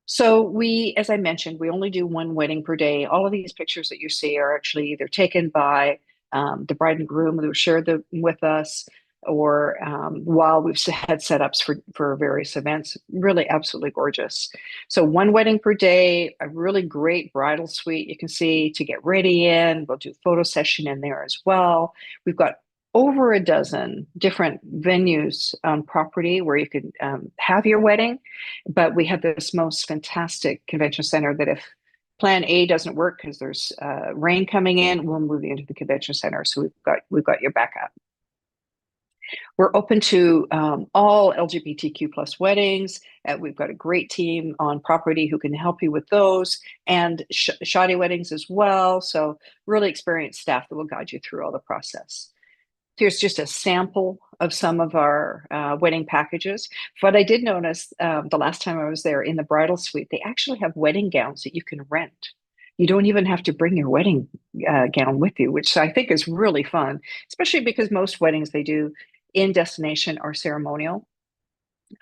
So as I mentioned, we only do one wedding per day. All of these pictures that you see are actually either taken by the bride and groom who shared them with us, or while we've had setups for various events. Really absolutely gorgeous. So one wedding per day, a really great bridal suite you can see to get ready in. We'll do photo session in there as well. We've got over a dozen different venues on property where you could have your wedding. But we have this most fantastic convention center that if plan A doesn't work because there's rain coming in, we'll move you into the convention center. So we've got your backup. We're open to all LGBTQ plus weddings. We've got a great team on property who can help you with those, and shoddy weddings as well. So really experienced staff that will guide you through all the process. Here's just a sample of some of our wedding packages. But I did notice the last time I was there in the bridal suite, they actually have wedding gowns that you can rent. You don't even have to bring your wedding gown with you, which I think is really fun, especially because most weddings they do in destination are ceremonial,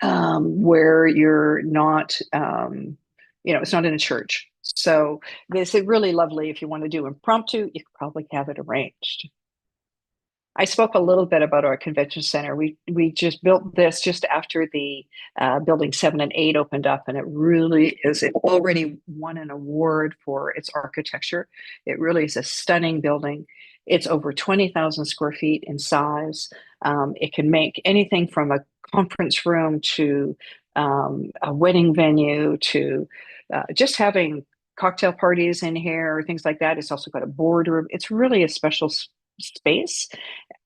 where you're not, it's not in a church. So this is really lovely. If you want to do impromptu, you could probably have it arranged. I spoke a little bit about our convention center. We just built this just after the building 7 and 8 opened up, and it really is. It already won an award for its architecture. It really is a stunning building. It's over 20,000 square feet in size. It can make anything from a conference room to a wedding venue to just having cocktail parties in here or things like that. It's also got a boardroom. It's really a special space,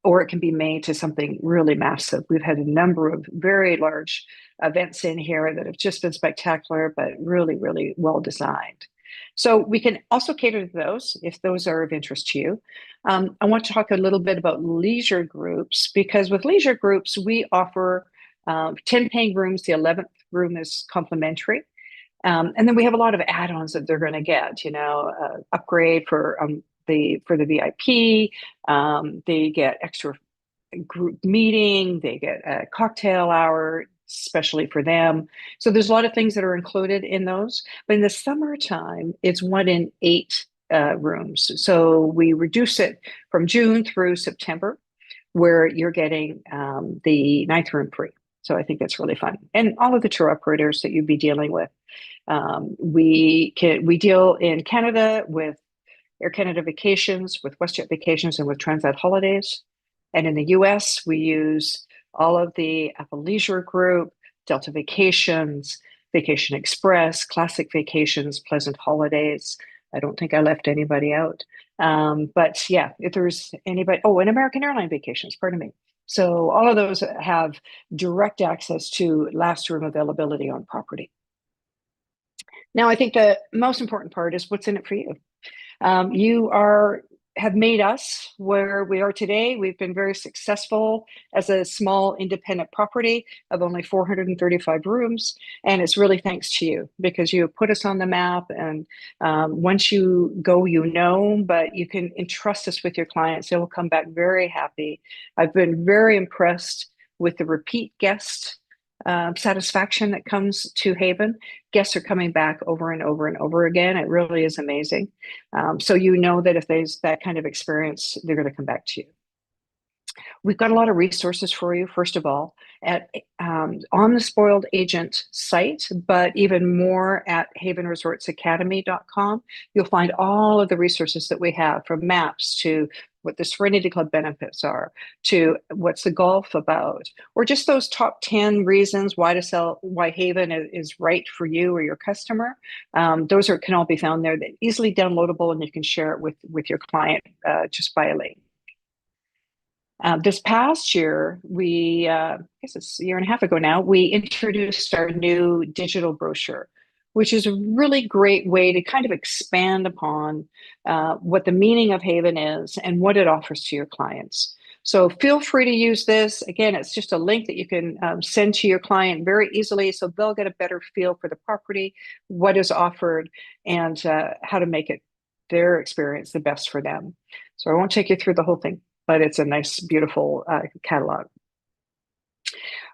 or it can be made to something really massive. We've had a number of very large events in here that have just been spectacular, but really, really well designed. So we can also cater to those if those are of interest to you. I want to talk a little bit about leisure groups, because with leisure groups, we offer 10 paying rooms. The 11th room is complimentary. And then we have a lot of add-ons that they're going to get, upgrade for the VIP. They get extra group meeting. They get a cocktail hour, especially for them. So there's a lot of things that are included in those. But in the summertime, it's 1 in 8 rooms. So we reduce it from June through September, where you're getting the 9th room free. So I think that's really fun. And all of the tour operators that you'd be dealing with. We deal in Canada with Air Canada Vacations, with WestJet Vacations, and with Transat Holidays. And in the US, we use all of the Apple Leisure Group, Delta Vacations, Vacation Express, Classic Vacations, Pleasant Holidays. I don't think I left anybody out. But yeah, if there's anybody, and American Airline Vacations, pardon me. So all of those have direct access to last room availability on property. Now, I think the most important part is what's in it for you. You have made us where we are today. We've been very successful as a small independent property of only 435 rooms. And it's really thanks to you, because you have put us on the map. And once you go, but you can entrust us with your clients. They will come back very happy. I've been very impressed with the repeat guest satisfaction that comes to Haven. Guests are coming back over and over and over again. It really is amazing. So you know that if there's that kind of experience, they're going to come back to you. We've got a lot of resources for you, first of all, at on the Spoiled Agent site, but even more at havenresortsacademy.com. You'll find all of the resources that we have, from maps to what the Serenity Club benefits are, to what's the golf about, or just those top 10 reasons why to sell, why Haven is right for you or your customer. Those can all be found there. They're easily downloadable, and you can share it with your client just by a link. This past year, I guess it's a year and a half ago now, we introduced our new digital brochure, which is a really great way to kind of expand upon what the meaning of Haven is and what it offers to your clients. So feel free to use this. Again, it's just a link that you can send to your client very easily, so they'll get a better feel for the property, what is offered, and how to make it their experience the best for them. So I won't take you through the whole thing, but it's a nice, beautiful catalog.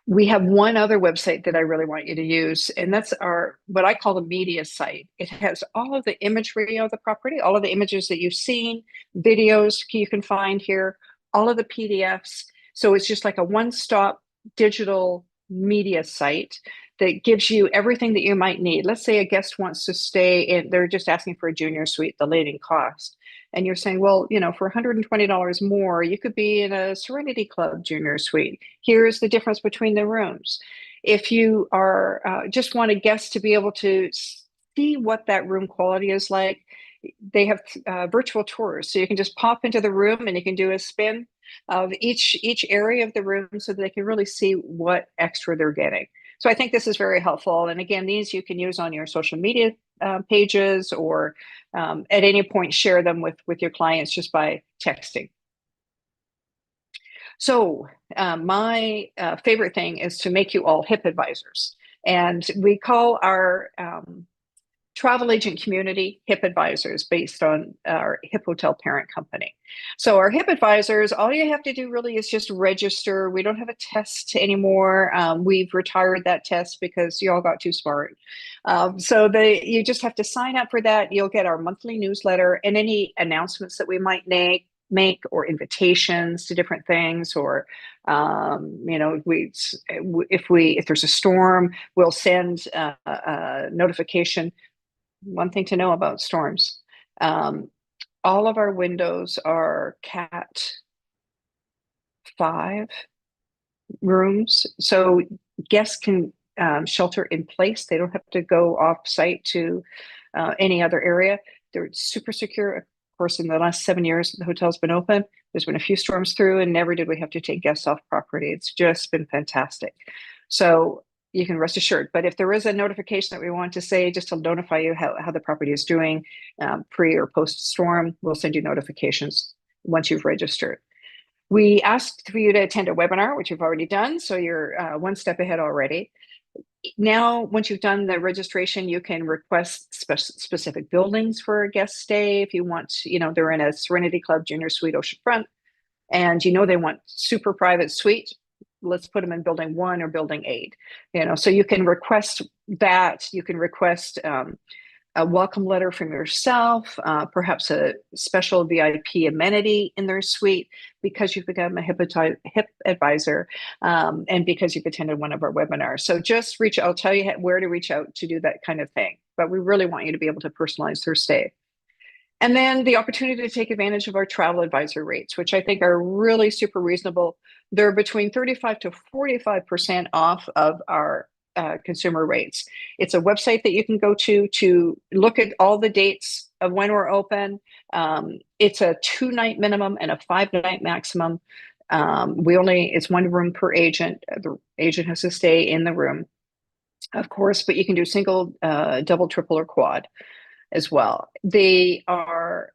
We have one other website that I really want you to use, and that's our, what I call the media site. It has all of the imagery of the property, all of the images that you've seen, videos you can find here, all of the PDFs. So it's just like a one-stop digital media site that gives you everything that you might need. Let's say a guest wants to stay in, they're just asking for a junior suite, the leading cost. And you're saying, well, you know, for $120 more, you could be in a Serenity Club junior suite. Here's the difference between the rooms. If you are just want a guest to be able to see what that room quality is like, they have virtual tours. So you can just pop into the room and you can do a spin of each area of the room so that they can really see what extra they're getting. So I think this is very helpful. And again, these you can use on your social media pages, or at any point share them with your clients just by texting. So my favorite thing is to make you all HIP advisors. And we call our travel agent community HIP advisors based on our HIP hotel parent company. So our HIP advisors, all you have to do really is just register. We don't have a test anymore. We've retired that test because you all got too smart. You just have to sign up for that. You'll get our monthly newsletter and any announcements that we might make, or invitations to different things, or you know, if there's a storm, we'll send a notification. One thing to know about storms, all of our windows are Cat 5 rooms, so guests can shelter in place. They don't have to go off site to any other area. They're super secure. Of course, in the last 7 years the hotel's been open, there's been a few storms through, and never did we have to take guests off property. It's just been fantastic. So you can rest assured. But if there is a notification that we want to say, just to notify you how the property is doing pre or post storm, we'll send you notifications once you've registered. We asked for you to attend a webinar, which you've already done, so you're one step ahead already. Now, once you've done the registration, you can request specific buildings for a guest stay. If you want, you know, they're in a Serenity Club Junior Suite oceanfront, and you know they want super private suite, let's put them in building 1 or building 8. You know, so you can request that. You can request a welcome letter from yourself, perhaps a special VIP amenity in their suite, because you've become a HIP advisor, and because you've attended one of our webinars. So just reach out. I'll tell you where to reach out to do that kind of thing. But we really want you to be able to personalize their stay. And then the opportunity to take advantage of our travel advisor rates, which I think are really super reasonable. They're between 35 to 45% off of our consumer rates. It's a website that you can go to look at all the dates of when we're open. It's a 2-night minimum and a 5-night maximum. It's 1 room per agent. The agent has to stay in the room, of course, but you can do single, double, triple, or quad as well. They are,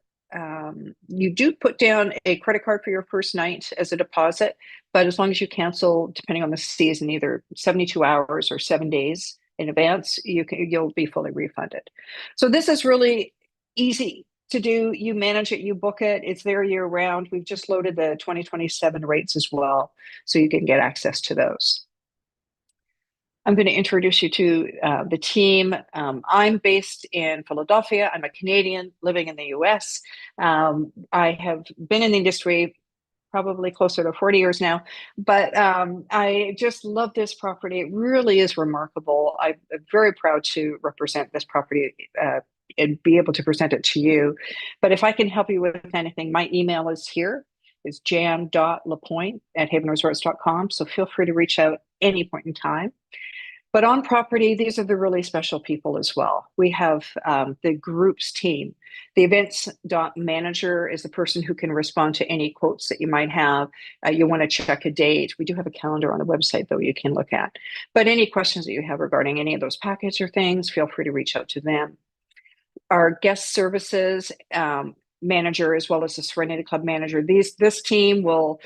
you do put down a credit card for your first night as a deposit, but as long as you cancel, depending on the season, either 72 hours or 7 days in advance, you'll be fully refunded. So this is really easy to do. You manage it, you book it, it's there year round. We've just loaded the 2027 rates as well, so you can get access to those. I'm going to introduce you to the team. I'm based in Philadelphia. I'm a Canadian living in the US. I have been in the industry probably closer to 40 years now. But I just love this property. It really is remarkable. I'm very proud to represent this property and be able to present it to you. But if I can help you with anything, my email is here. It's jan.lapointe@havenresorts.com. So feel free to reach out any point in time. But on property, these are the really special people as well. We have the groups team. The events manager is the person who can respond to any quotes that you might have. You want to check a date. We do have a calendar on the website, though, you can look at. But any questions that you have regarding any of those packages or things, feel free to reach out to them. Our guest services manager, as well as the Serenity Club manager, this team will,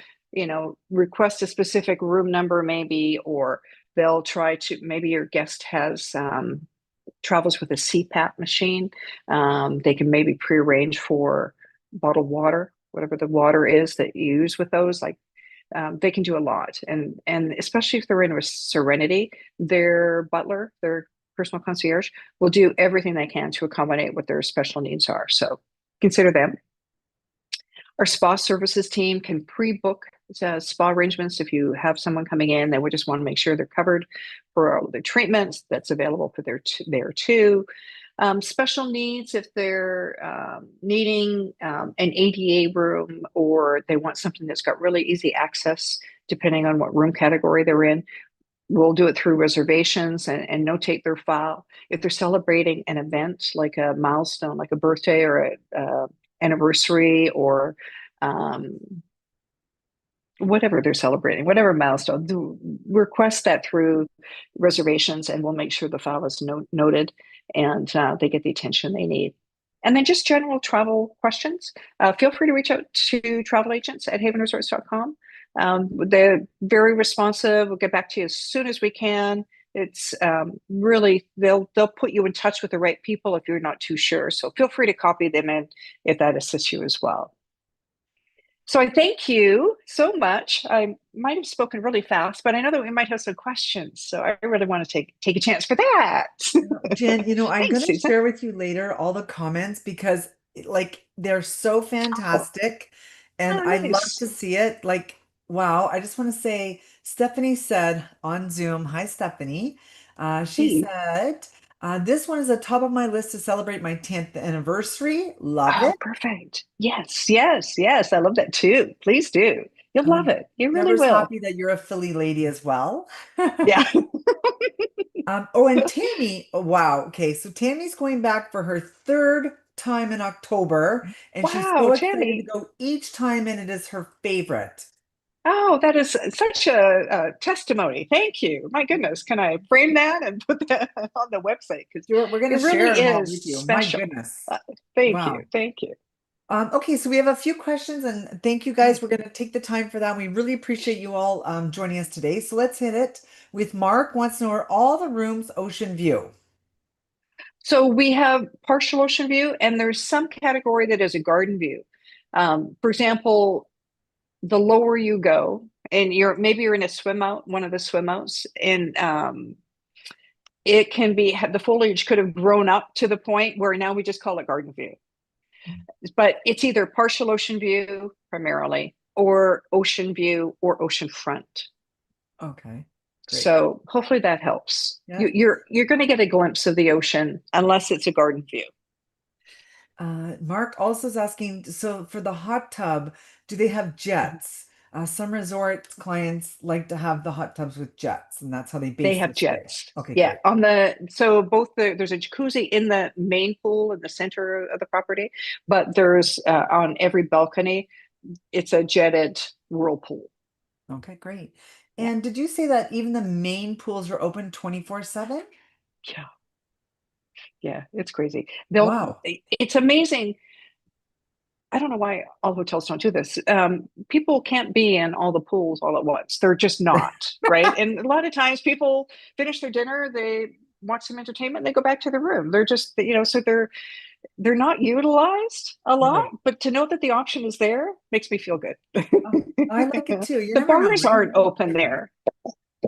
request a specific room number, maybe, or they'll try to, maybe your guest has travels with a CPAP machine. They can maybe prearrange for bottled water, whatever the water is that you use with those. Like they can do a lot, and especially if they're in a Serenity, their butler, their personal concierge, will do everything they can to accommodate what their special needs are. So consider them. Our spa services team can pre-book spa arrangements. If you have someone coming in, then we just want to make sure they're covered for all their treatments. That's available for there too. Special needs, if they're needing an ADA room, or they want something that's got really easy access, depending on what room category they're in, we'll do it through reservations and notate their file. If they're celebrating an event like a milestone, like a birthday or a anniversary, or whatever they're celebrating, whatever milestone, request that through reservations, and we'll make sure the file is noted and they get the attention they need. And then just general travel questions. Feel free to reach out to travel agents at havenresorts.com. They're very responsive. We'll get back to you as soon as we can. It's really, they'll put you in touch with the right people if you're not too sure. So feel free to copy them in if that assists you as well. So I thank you so much. I might have spoken really fast, but I know that we might have some questions. So I really want to take a chance for that. Jen, I'm Thanks, going to Susan. share with you later all the comments because like they're so Oh, fantastic and oh, I love nice. to see it. Like, wow, I just want to say Stephanie said on Zoom, hi Stephanie. She Hey. said, this one is at the top of my list to celebrate my 10th anniversary. Love Oh, it. perfect. Yes, yes, yes. I love that too. Please do. You'll love it. You really Deborah's will. happy that you're a Philly lady as well. Yeah. Oh, and Tammy, oh, wow. Okay, so Tammy's going back for her third time in October, and she's Wow, so excited to Tammy. go each time, and it is her favorite. Oh, that is such a testimony. Thank you. My goodness. Can I frame that and put that on the website? Because We're going it to share really them all is with you. My special. goodness. Thank you. Wow. Thank you. Okay, so we have a few questions, and thank you guys. Great. We're going to take the time for that. We really appreciate you all joining us today. So let's hit it with Mark wants to know are all the rooms ocean view? So we have partial ocean view, and there's some category that is a garden view. For example, the lower you go, and you're in a swim out, one of the swim outs, and it can be the foliage could have grown up to the point where now we just call it garden view. But it's either partial ocean view primarily, or ocean view, or ocean front. Okay, great. So hopefully that helps. Yeah. You're going to get a glimpse of the ocean unless it's a garden view. Mark also is asking, so for the hot tub, do they have jets? Some resort clients like to have the hot tubs with jets, and that's how they They base their have stay. jets. Okay, Yeah, great. so both there's a jacuzzi in the main pool in the center of the property, but there's on every balcony, it's a jetted whirlpool. Okay, great. Yeah, And did you say that even the main pools are open 24/7? yeah, yeah. It's crazy. Wow. It's amazing. I don't know why all hotels don't do this. People can't be in all the pools all at once. They're just not, right? And a lot of times people finish their dinner, they watch some entertainment, they go back to their room. They're just, so they're not utilized a lot, Right. but to know that the option is there makes me feel good. Oh, I like it too. You The never know, bars right? You aren't gotta be open careful. there.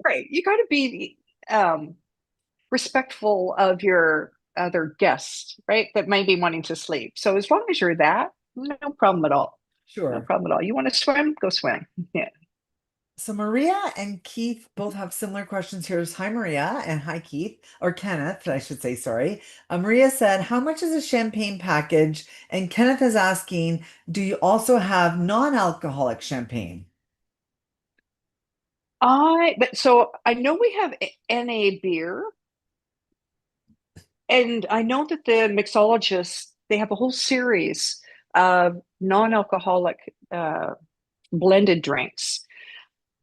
Right. You got to be. um, respectful of your other guests, right? That may be wanting to sleep. So as long as you're that, no problem at all. No Sure. problem at all. You want to swim? Go swim. Yeah. So Maria and Keith both have similar questions here. Hi, Maria, and hi, Keith, or Kenneth, I should say, sorry. Maria said, how much is a champagne package? And Kenneth is asking, do you also have non-alcoholic champagne? But so I know we have NA beer, and I know that the mixologists, they have a whole series of non-alcoholic blended drinks.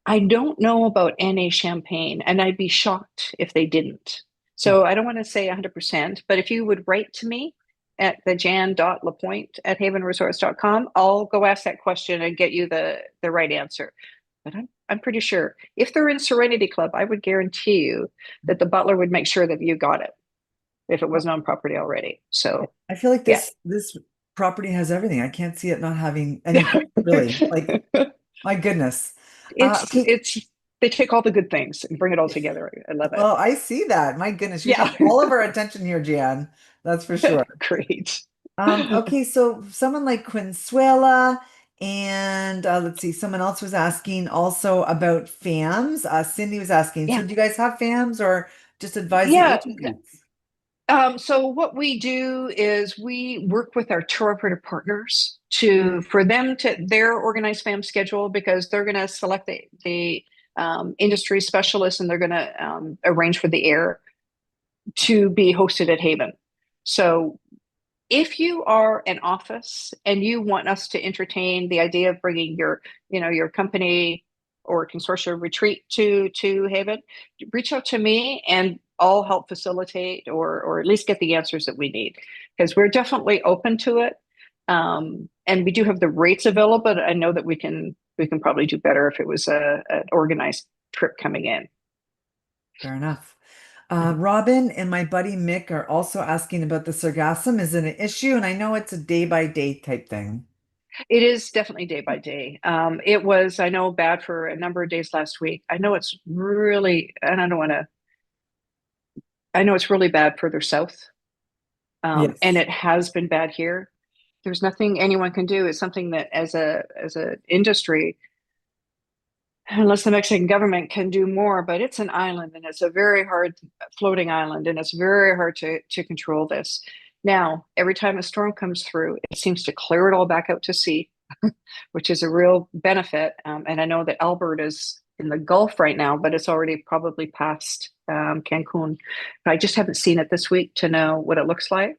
I don't know about NA champagne, and I'd be shocked if they didn't. Yeah. So I don't want to say 100%, but if you would write to me at the jan.lapointe@havenresorts.com, I'll go ask that question and get you the right answer. But I'm pretty sure if they're in Serenity Club, I would guarantee you that the butler would make sure that you got it if it wasn't on property already. So I feel like yeah. this property has everything. I can't see it not having anything, really. Like, my goodness. Okay. it's they take all the good things and bring it all together. I love it. Well, I see that. My goodness, you're Yeah. getting all of our attention here, Jan. That's for sure. Great. Okay, so someone like Quinsuela, and let's see, someone else was asking also about FAMs. Cindy was asking, so Yeah. do you guys have FAMs or just advise the Yeah. agents? So what we do is we work with our tour operator partners to for them to their organized fam schedule because they're going to select the industry specialists and they're going to arrange for the air to be hosted at Haven. So if you are an office and you want us to entertain the idea of bringing your company or consortium retreat to Haven, reach out to me and I'll help facilitate or at least get the answers that we need because we're definitely open to it. And we do have the rates available, but I know that we can probably do better if it was an organized trip coming in. Fair enough. Robin and my buddy Mick are also asking about the sargassum. Is it an issue? And I know it's a day by day type thing. It is definitely day by day. It was, I know, bad for a number of days last week. I know it's really, and I don't want to, I know it's really bad further south. And Yes. it has been bad here. There's nothing anyone can do. It's something that as a industry, unless the Mexican government can do more, but it's an island and it's a very hard floating island and it's very hard to control this. Now, every time a storm comes through, it seems to clear it all back out to sea, which is a real benefit. And I know that Albert is in the Gulf right now, but it's already probably past Cancun. But I just haven't seen it this week to know what it looks like.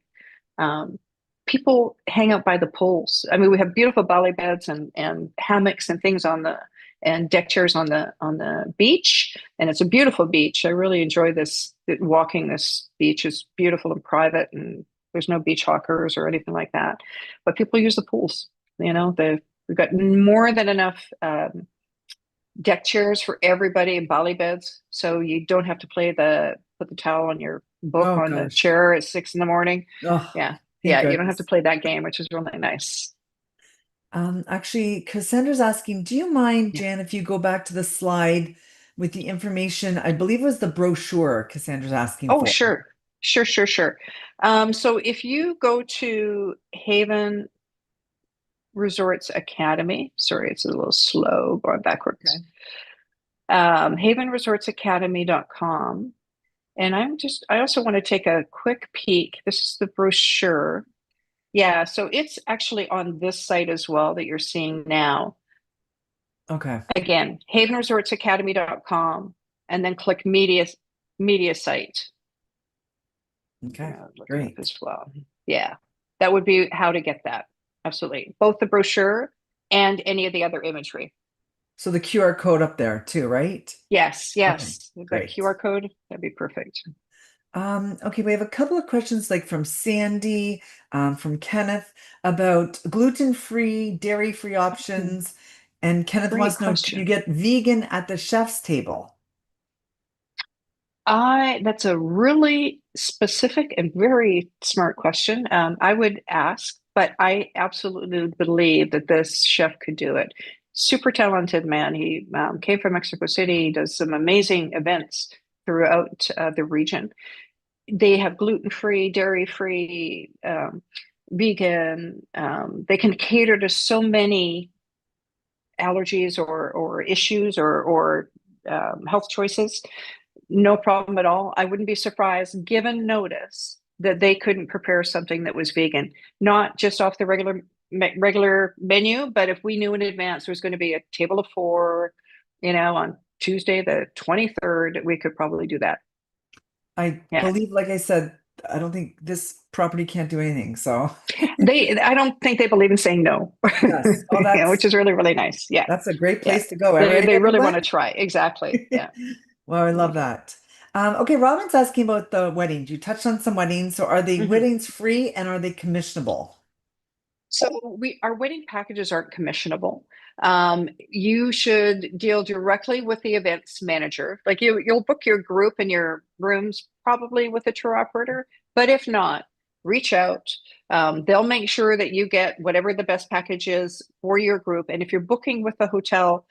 Um, People hang out by the pools. I mean, we have beautiful bali beds and hammocks and things on the and deck chairs on the beach, and it's a beautiful beach. I really enjoy this walking. This beach is beautiful and private, and there's no beach hawkers or anything like that. But people use the pools. We've got more than enough deck chairs for everybody and bali beds, so you don't have to put the towel on your book Oh on the gosh. chair at 6 in the morning. Oh, Yeah, thank yeah, you don't have to goodness. play that game, which is really nice. Actually, Cassandra's asking, do you mind, Yeah. Jan, if you go back to the slide with the information? I believe it was the brochure Cassandra's asking Oh, for. sure, sure, sure, sure. So if you go to Haven Resorts Academy, sorry, it's a little slow going backwards. Okay. Havenresortsacademy.com. And I also want to take a quick peek. This is the brochure. Yeah, so it's actually on this site as well that you're seeing now. Okay. Again, havenresortsacademy.com and then click media site. Okay. Look it up Great. as well. Yeah, that would be how to get that. Absolutely. Both the brochure and any of the other imagery. So the QR code up there too, right? Yes, Okay. yes. That Great. QR code, that'd be perfect. Okay, we have a couple of questions like from Sandy, from Kenneth about gluten-free, dairy-free Hmm, options. And Kenneth great wants to know, can you question. get vegan at the chef's table? I That's a really specific and very smart question. I would ask, but I absolutely believe that this chef could do it. Super talented man. He came from Mexico City. He does some amazing events throughout the region. They have gluten-free, dairy-free, vegan. They can cater to so many allergies or issues or health choices. No problem at all. I wouldn't be surprised, given notice, that they couldn't prepare something that was vegan, not just off the regular menu, but if we knew in advance there was going to be a table of four, on Tuesday the 23rd, we could probably do that. I Yeah. believe, like I said, I don't think this property can't do anything. So I don't think they believe in saying no, yes. Oh, which is really, really nice. Yeah. that's a great Yeah. place to go. All They right, they really want to everyone. try. Exactly. Yeah. Well, I love that. Okay, Robin's asking about the weddings. You touched on some weddings. So are the Mhm. weddings free and are they commissionable? So our wedding packages aren't commissionable. You should deal directly with the events manager. Like you'll book your group and your rooms probably with a tour operator, but if not, reach out. They'll make sure that you get whatever the best package is for your group. And if you're booking with the hotel,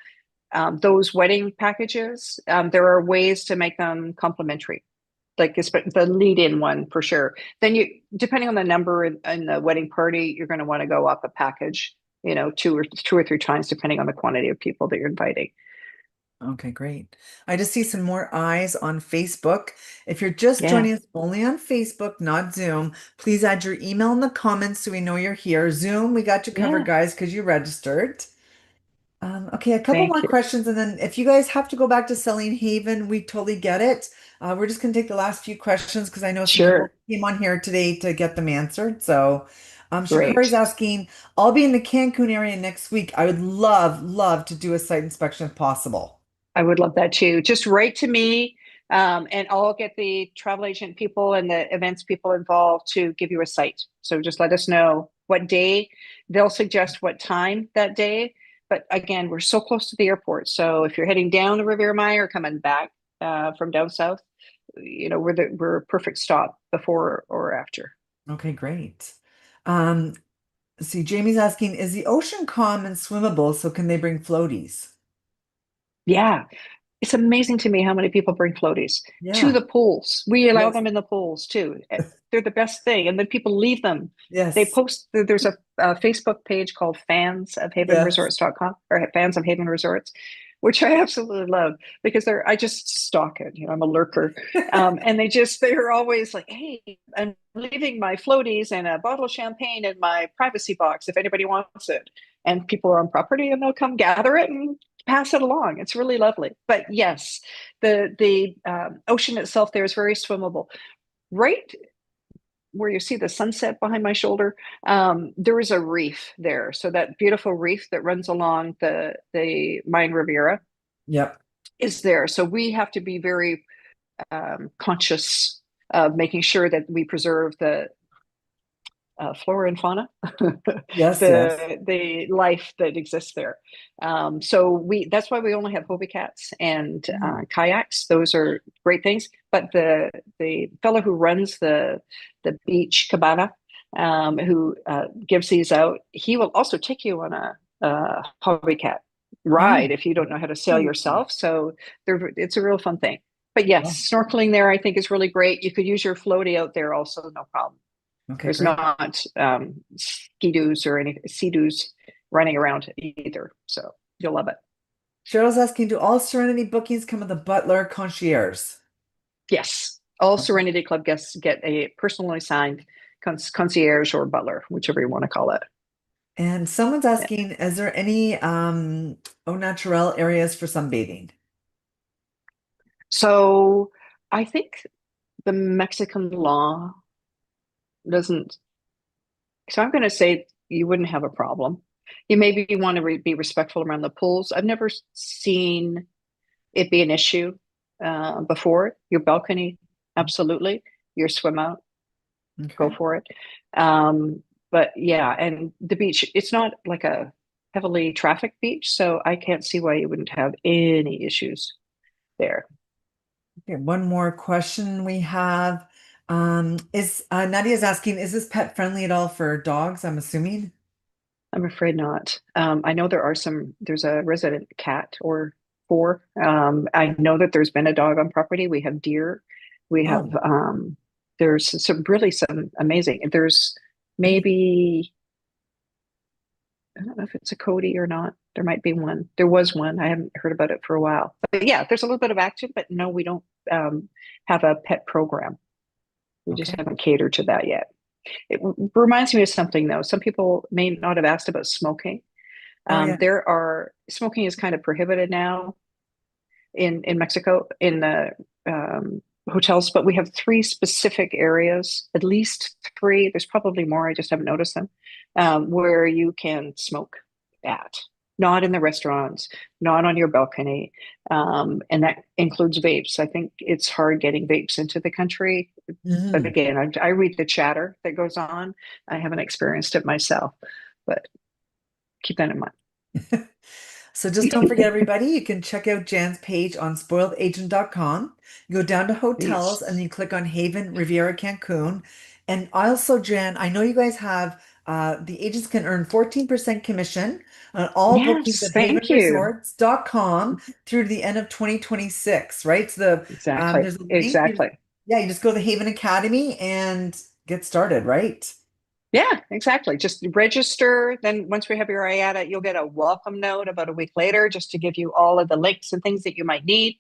those wedding packages, there are ways to make them complimentary, like the lead-in one for sure. Then depending on the number in the wedding party, you're going to want to go up a package, two or three times, depending on the quantity of people that you're inviting. Okay, great. I just see some more eyes on Facebook. If you're just Yeah, joining us only on Facebook, not Zoom, please add your email in the comments so we know you're here. Zoom, we got you covered, yeah. guys, because you registered. Okay, a couple Thank more you. questions, and then if you guys have to go back to Selling Haven, we totally get it. We're just going to take the last few questions because I know some people Sure. came on here today to get them answered. So, Shakari's Great. asking, I'll be in the Cancun area next week. I would love, love to do a site inspection if possible. I would love that too. Just write to me, and I'll get the travel agent people and the events people involved to give you a site. So just let us know what day. They'll suggest what time that day. But again, we're so close to the airport. So if you're heading down to Riviera Maya or coming back from down south, we're a perfect stop before or after. Okay, great. Um, see, Jamie's asking, is the ocean calm and swimmable? So can they bring floaties? Yeah, it's amazing to me how many people bring floaties to Yeah. the pools. We allow Yes. them in the pools too. They're the best thing. And then people leave them. They Yes. post, there's a Facebook page called Fans of Yes. Havenresorts.com or Fans of Haven Resorts, which I absolutely love because I just stalk it. I'm a lurker. And they're always like, hey, I'm leaving my floaties and a bottle of champagne in my privacy box if anybody wants it. And people are on property and they'll come gather it and pass it along. It's really lovely. But yes, the ocean itself there is very swimmable. Right where you see the sunset behind my shoulder, there is a reef there. So that beautiful reef that runs along the Mayan Riviera Yep. is there. So we have to be very conscious of making sure that we preserve the flora and fauna, Yes, yes. the life that exists there. So that's why we only have hobie cats and Hmm. kayaks. Those are great things. But the fellow who runs the beach cabana, who gives these out, he will also take you on a hobie cat Oh, ride if you don't know how to sail ooh. yourself. So it's a real fun thing. But Oh, yes, snorkeling there I think is really great. You could use your floaty out there also, no problem. okay, There's great. not ski-doos or any sea-doos running around either. So you'll love it. Cheryl's asking, do all Serenity bookings come with a butler concierge? Yes. All Okay. Serenity Club guests get a personally signed concierge or butler, whichever you want to call it. And someone's Yeah. asking, is there any au naturel areas for sunbathing? So I think the Mexican law doesn't. So I'm going to say you wouldn't have a problem. You maybe want to be respectful around the pools. I've never seen it be an issue before. Your balcony, absolutely. Your swim out, go Okay. for it. But yeah, and the beach, it's not like a heavily trafficked beach, so I can't see why you wouldn't have any issues there. Okay, one more question we have. Is Nadia's asking, is this pet friendly at all for dogs? I'm assuming. I'm afraid not. I know there's a resident cat or for. I know that there's been a dog on property. We have deer. We have Oh, there's some amazing. There's maybe I don't know if it's a Cody or not. There might be one. There was one. I haven't heard about it for a while. But yeah, there's a little bit of action, but no, we don't have a pet program. We just okay. haven't catered to that yet. It reminds me of something though. Some people may not have asked about smoking. Oh, yeah. There are smoking is kind of prohibited now in Mexico in the hotels, but we have three specific areas, at least three. There's probably more. I just haven't noticed them, where you can smoke at. Not in the restaurants, not on your balcony, and that includes vapes. I think it's hard getting vapes into the country, but Mhm. again, I read the chatter that goes on. I haven't experienced it myself, but keep that in mind. So just don't forget, everybody, you can check out Jan's page on spoiledagent.com. You go down to hotels Please. and you click on Haven Riviera Cancun. And also, Jan, I know you guys have the agents can earn 14% commission on all bookings Yes, at thank you. havenresorts.com through to the end of 2026, right? So Exactly. there's a link. Exactly. Yeah, you just go to the Haven Academy and get started, right? Yeah, exactly. Just register. Then once we have your IATA, you'll get a welcome note about a week later just to give you all of the links and things that you might need.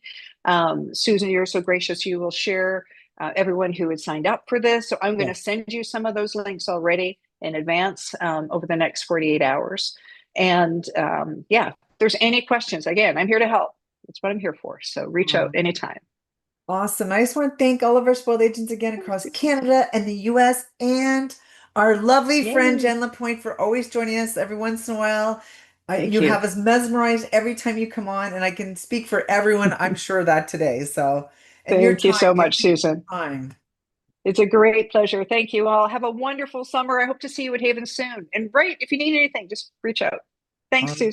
Susan, you're so gracious. You will share everyone who had signed up for this. So I'm going to Yes. send you some of those links already in advance over the next 48 hours. And yeah, if there's any questions, again, I'm here to help. That's what I'm here for. So reach out anytime. Awesome. I just want to thank all of our spoiled agents again across Canada and the US and our lovely friend Yay. Jen Lapointe for always joining us every once in a while. Thank You you. have us mesmerized every time you come on, and I can speak for everyone, I'm sure of that today. So, and your Thank you time, so you're much, taking Susan. time. It's a great pleasure. Thank you all. Have a wonderful summer. I hope to see you at Haven soon. And right, if you need anything, just reach out. Thanks, All Susan.